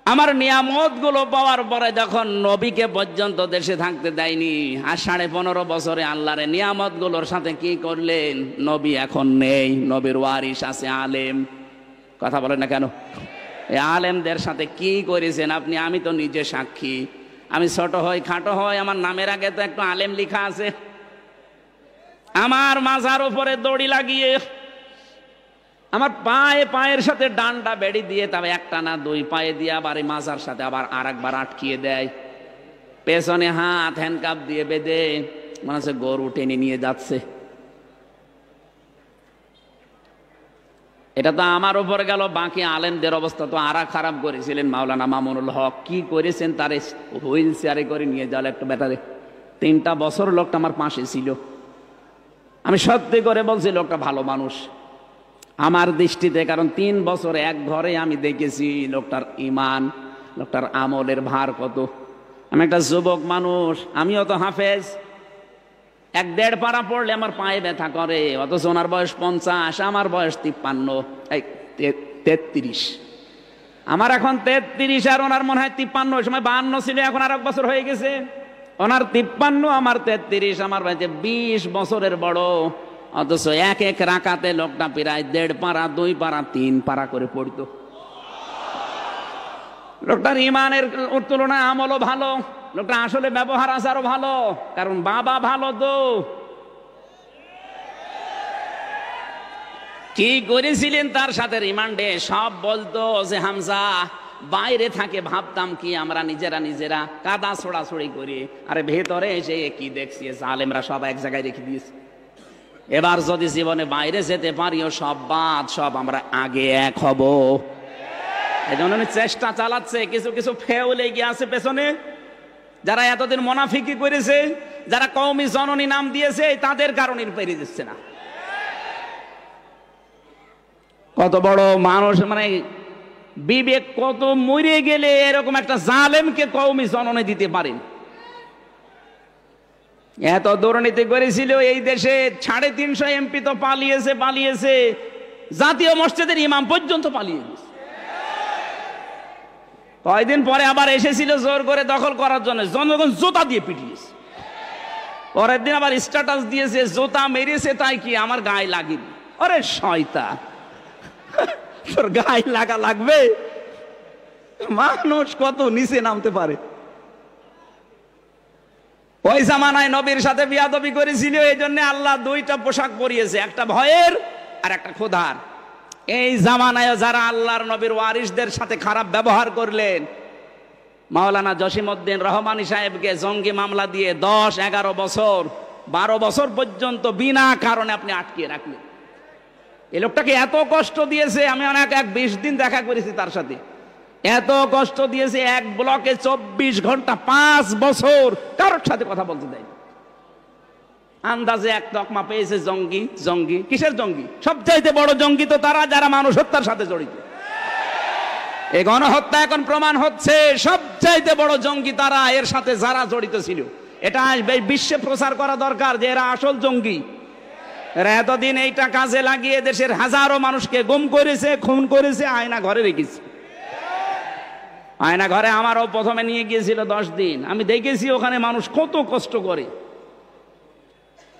আমার নিয়ামত গুলো পাওয়ার পরে যখন নবীকে পর্যন্ত দেশে থাকতে দেয়নি, আর 15.5 বছরে আল্লাহর নিয়ামত গুলোর সাথে কি করলেন? নবী এখন নেই, নবীর ওয়ারিস আছে আলেম। কথা বলেন না কেন? এই আলেমদের সাথে কি করেছেন আপনি? আমি তো নিজে সাক্ষী। আমি ছোট হই, খাটো হই, আমার নামের আগে তো একটু আলেম লেখা আছে। আমার মাজার উপরে দড়ি লাগিয়ে, আমার পায়ের সাথে ডান্ডা বেড়ি দিয়ে, তবে একটা না 2 পায়ে দিয়ে আবার এই মাজার সাথে আবার আরেকবার আটকিয়ে দেয়। পেছনে হাত হ্যান্ডকাপ দিয়ে বেঁধে, মনে হচ্ছে গরু টেনে নিয়ে যাচ্ছে। এটা তো আমার উপর গেল, বাকি আলেমদের অবস্থা তো আরা খারাপ করেছিলেন। মাওলানা মামুনুল হক কি করেছেন, তারে হুইল চেয়ারে করে নিয়ে যাওয়ার একটা ব্যাটারে। 3টা বছর লোকটা আমার পাশে ছিল। আমি সত্যি করে বলছি, লোকটা ভালো মানুষ আমার দৃষ্টিতে। কারণ 3 বছর এক ঘরে আমি দেখেছি লোকটার ইমান, লোকটার আমলের ভার কত। আমি একটা যুবক মানুষ, আমিও তো হাফেজ। 1-1.5 পারা পড়লে আমার পায়ে ব্যথা করে, অথচ ওনার বয়স 50, আমার বয়স 33। আমার এখন 33 আর ওনার মনে হয় 53। ওই সময় 52 ছিল, এখন আর 1 বছর হয়ে গেছে। ওনার 53, আমার 33। আমার ভাইতে 20 বছরের বড়, অথচ এক রাকাতে লোকটা প্রায় 1.5 পারা, 2 পারা, 3 পারা করে পড়তো। লোকটার ইমানের তুলনায় আমলও ভালো, লোকটা আসলে ব্যবহার আচারও ভালো, কারণ বাবা ভালো। তো কি করেছিলেন তার সাথে রিমান্ডে? সব বলতো যে হামজা বাইরে থাকে, ভাবতাম কি আমরা নিজেরা কাদা ছোড়াছড়ি করি, আরে ভেতরে এসে কি দেখছি জালেমরা সব এক জায়গায় রেখে দিয়েছে। এবার যদি জীবনে বাইরে যেতে পারিও, সব বাদ, সব আমরা আগে এক হব। এই জন্য চেষ্টা চালাচ্ছে। কিছু কিছু ফেউ লেগে আছে পেছনে, যারা এতদিন মুনাফিকি করেছে, যারা কওমি জননী নাম দিয়েছে, তাদের কারণে পেরিয়ে দিচ্ছে না। কত বড় মানুষ, মানে বিবেক কত মরে গেলে এরকম একটা জালেমকে কওমি জননী দিতে পারেন। এত দুর্নীতি করেছিল এই দেশে, 350 এমপি তো পালিয়েছে, জাতীয় মসজিদের ইমাম পর্যন্ত পালিয়ে গেছে। কয়দিন পরে আবার এসেছিল জোর করে দখল করার জন্য, জনগণ জুতা দিয়ে পিটিয়েছে। পরের দিন আবার স্ট্যাটাস দিয়েছে, জুতা মেরেছে তাই কি আমার গায়ে লাগেনি। আরে শয়তান, তোর গায়ে লাগা লাগবে? মানুষ কত নিচে নামতে পারে। ওই জামানায় নবীর সাথে বিয়াদবি করেছিল, এই জন্য আল্লাহ দুইটা পোশাক পরিয়েছে, একটা ভয়ের আর একটা ক্ষুধার। এই জামানায় যারা আল্লাহর নবীর ওয়ারিসদের সাথে খারাপ ব্যবহার করলেন, মাওলানা জসিমউদ্দিন রহমানী সাহেবকে জঙ্গি মামলা দিয়ে 10, 11 বছর 12 বছর পর্যন্ত বিনা কারণে আপনি আটকিয়ে রাখলেন। এই লোকটাকে এত কষ্ট দিয়েছে, আমি অনেক 20 দিন দেখা করেছি তার সাথে, এত কষ্ট দিয়েছে, এক ব্লকে 24 ঘন্টা 5 বছর কারোর সাথে কথা বলতে দেয়। আন্দাজে এক তকমা পেয়েছে জঙ্গি। জঙ্গি কিসের জঙ্গি? সবচাইতে বড় জঙ্গি তো তারা যারা মানুষ হত্যার সাথে জড়িত। এই গণহত্যা এখন প্রমাণ হচ্ছে সবচাইতে বড় জঙ্গি তারা, এর সাথে যারা জড়িত ছিল। এটা বিশ্বে প্রচার করা দরকার যে এরা আসল জঙ্গি। এরা এতদিন এইটা কাজে লাগিয়ে দেশের হাজারো মানুষকে গুম করেছে, খুন করেছে, আয়না ঘরে রেখেছে। আয়না ঘরে আমারও প্রথমে নিয়ে গিয়েছিল 10 দিন, আমি দেখেছি ওখানে মানুষ কত কষ্ট করে।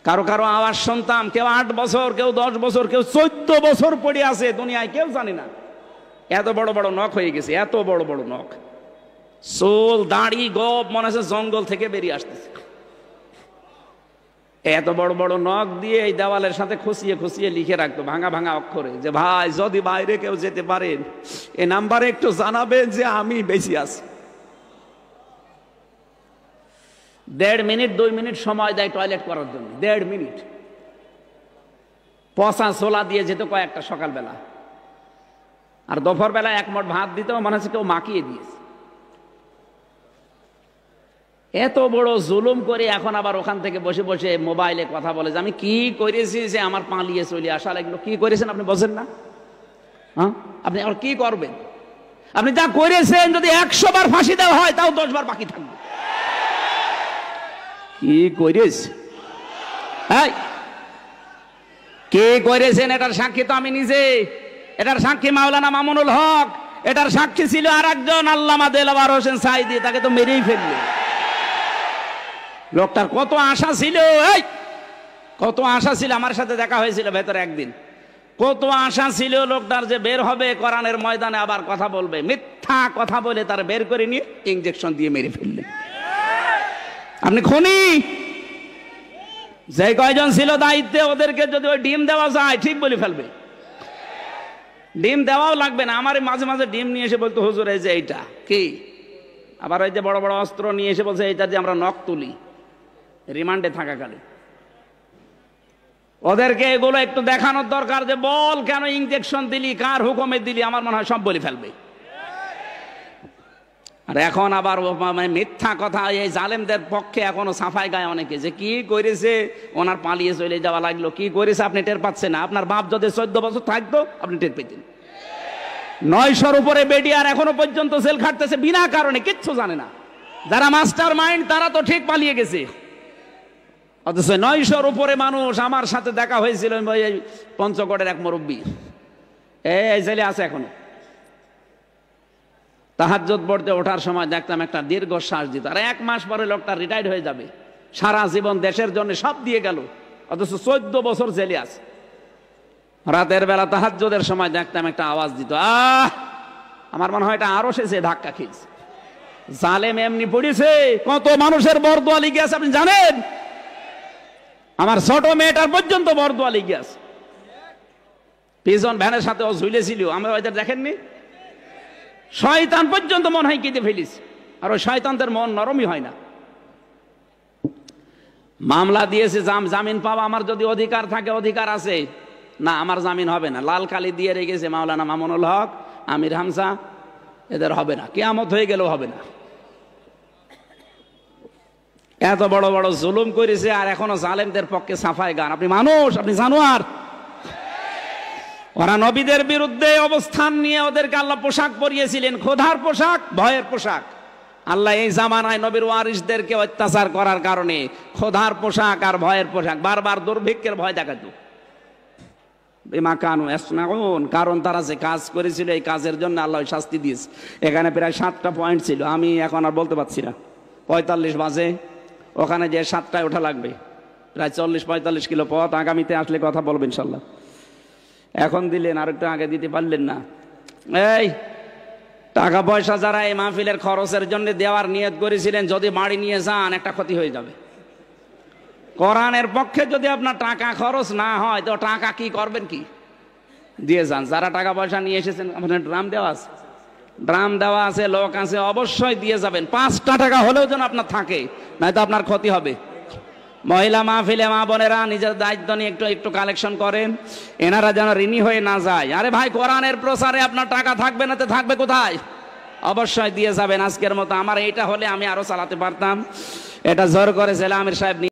কারো কারো আওয়াজ শুনতাম, কেউ 8 বছর, কেউ 10 বছর, কেউ 14 বছর পড়ে আছে, দুনিয়ায় কেউ জানে না। এত বড় বড় নখ হয়ে গেছে, এত বড় বড় নখ, চুল দাড়ি গোপ মনে হচ্ছে জঙ্গল থেকে বেরিয়ে আসতেছে। এত বড় বড় নখ দিয়ে এই দেওয়ালের সাথে খুশিয়ে খুশিয়ে লিখে রাখতো ভাঙা ভাঙা অক্ষরে যে ভাই যদি বাইরে কেউ যেতে পারেন এই নাম্বারে একটু জানাবেন যে আমি বেশি আছি। 1.5 মিনিট 2 মিনিট সময় দেয় টয়লেট করার জন্য, 1.5 মিনিট। পচা ছোলা দিয়ে যেত কয়েকটা সকালবেলা, আর দুপুর বেলা 1 মুঠ ভাত দিত, মনে হচ্ছে কেউ মাখিয়ে দিয়েছে। এত বড় জুলুম করে এখন আবার ওখান থেকে বসে বসে মোবাইলে কথা বলে যে আমি কি করেছি যে আমার পালিয়ে চলে আসা লাগলো। কি করেছেন আপনি বোঝেন না? হ্যাঁ, আপনি আর কি করবেন? আপনি যা করেছেন যদি 100 বার ফাঁসি দেওয়া হয় তাও 10 বার বাকি থাকবে। কি করেছে? হ্যাঁ, কে করেছেন এটার সাক্ষী তো আমি নিজে, এটার সাক্ষী মাওলানা মামুনুল হক, এটার সাক্ষী ছিল আর একজন আল্লামা দেলাওয়ার হোসেন সাঈদী, তাকে তো মেরেই ফেললে। লোকটার কত আশা ছিল, এই কত আশা ছিল। আমার সাথে দেখা হয়েছিল ভেতরে একদিন, কত আশা ছিল লোকটার যে বের হবে কোরআনের ময়দানে আবার কথা বলবে। মিথ্যা কথা বলে তার বের করে নিয়ে ইনজেকশন দিয়ে মেরে ফেললে। আপনি খুনি। যে কয়জন ছিল দায়িত্বে ওদেরকে যদি ওই ডিম দেওয়া যায় ঠিক বলে ফেলবে। ডিম দেওয়াও লাগবে না, আমার মাঝে মাঝে ডিম নিয়ে এসে বলতো হুজুর এই যে এইটা কি, আবার ওই যে বড় বড় অস্ত্র নিয়ে এসে বলছে এইটা দিয়ে আমরা নখ তুলি রিমান্ডে থাকাকালে। ওদেরকে এগুলো একটু দেখানোর দরকার যে বল কেন ইনজেকশন দিলি, কার হুকুমে দিলি, আমার মনে হয় সব বলে ফেলবে। আর এখন আবার মিথ্যা কথা, এই জালেমদের পক্ষে এখনো সাফাই গায় অনেকে যে কি করেছে, ওনার পালিয়ে চলে যাওয়া লাগলো। কি করেছে আপনি টের পাচ্ছেন না? আপনার বাপ যদি 14 বছর থাকতো আপনি টের পেতেন। 900-র উপরে বেডি আর এখনো পর্যন্ত জেল খাটতেছে বিনা কারণে, কিচ্ছু জানে না। যারা মাস্টার মাইন্ড তারা তো ঠিক পালিয়ে গেছে, অথচ 900-র উপরে মানুষ। আমার সাথে দেখা হয়েছিল পঞ্চগড়ের এক মুরব্বী, এই জেলে আছে এখনো। তাহাজ্জুদ পড়তে ওঠার সময় দেখতাম একটা দীর্ঘশ্বাস দিত, আর 1 মাস পরে লোকটা রিটায়ার্ড হয়ে যাবে। সারা জীবন দেশের জন্য সব দিয়ে গেল, অথচ 14 বছর জেলে আছে। রাতের বেলা তাহাজ্জুদের সময় দেখতাম একটা আওয়াজ দিত, আমার মনে হয় এটা আরো সে ধাক্কা খেয়েছে। জালেম এমনি পড়েছে, কত মানুষের বরদোয়া লিখে আছে আপনি জানেন? আমার ছোট মেয়েটার পর্যন্ত বরদোয়া লিখে আছে। পিজন ভ্যানের সাথে ও ঝুলেছিল, আমরা ওইটা দেখেননি? শয়তান পর্যন্ত মনে হয় কেঁদে ফেলিস, আর ওই শয়তানদের মন নরমই হয় না। মামলা দিয়েছে, জামিন পাওয়া আমার যদি অধিকার থাকে, অধিকার আছে না, আমার জামিন হবে না। লাল কালি দিয়ে রেখেছে মাওলানা মামুনুল হক, আমির হামজা, এদের হবে না, কিয়ামত হয়ে গেলেও হবে না। এত বড় বড় জুলুম করেছে, আর এখনো জালেমদের পক্ষে সাফাই গান। আপনি মানুষ, আপনি জানোয়ার। ওরা নবীদের বিরুদ্ধে অবস্থান নিয়ে ওদেরকে আল্লাহ পোশাক পরিয়েছিলেন, ক্ষুধার পোশাক, ভয়ের পোশাক। আল্লাহ এই জামানায় নবীর ওয়ারিসদেরকে অত্যাচার করার কারণে ক্ষুধার পোশাক আর ভয়ের পোশাক, বারবার দুর্ভিক্ষের ভয় দেখাতো। বিমা কানু ইয়াসনাউন, কারণ তারা যে কাজ করেছিল এই কাজের জন্য আল্লাহ শাস্তি দিয়েছে। এখানে প্রায় 7টা পয়েন্ট ছিল, আমি এখন আর বলতে পারছি না। 45 বাজে, ওখানে যে 7টায় ওঠা লাগবে, প্রায় 40-45 কিলো পথ। আগামীতে আসলে কথা বলবেন ইনশাল্লাহ। এখন দিলেন, আর একটু আগে দিতে পারলেন না। এই টাকা পয়সা যারা এই মাহফিলের খরচের জন্য দেওয়ার নিয়ত করেছিলেন, যদি বাড়ি নিয়ে যান একটা ক্ষতি হয়ে যাবে। কোরআনের পক্ষে যদি আপনার টাকা খরচ না হয় তো টাকা কি করবেন, কি দিয়ে যান। যারা টাকা পয়সা নিয়ে এসেছেন, আপনার ড্রাম দেওয়া আছে, ড্রাম দেওয়া আছে, লোক আছে, অবশ্যই দিয়ে যাবেন। 5টা টাকা হলেও যেন আপনার থাকে, নয়তো আপনার ক্ষতি হবে। মহিলা মাহফিলে মা বোনেরা নিজের দায়িত্ব নিয়ে একটু একটু কালেকশন করেন, এনারা যেন ঋণী হয়ে না যায়। আরে ভাই, কোরআনের প্রচারে আপনার টাকা থাকবে না তো থাকবে কোথায়? অবশ্যই দিয়ে যাবেন। আজকের মতো আমার এইটা হলে আমি আরো চালাতে পারতাম। এটা জোর করে জেলা আমির সাহেব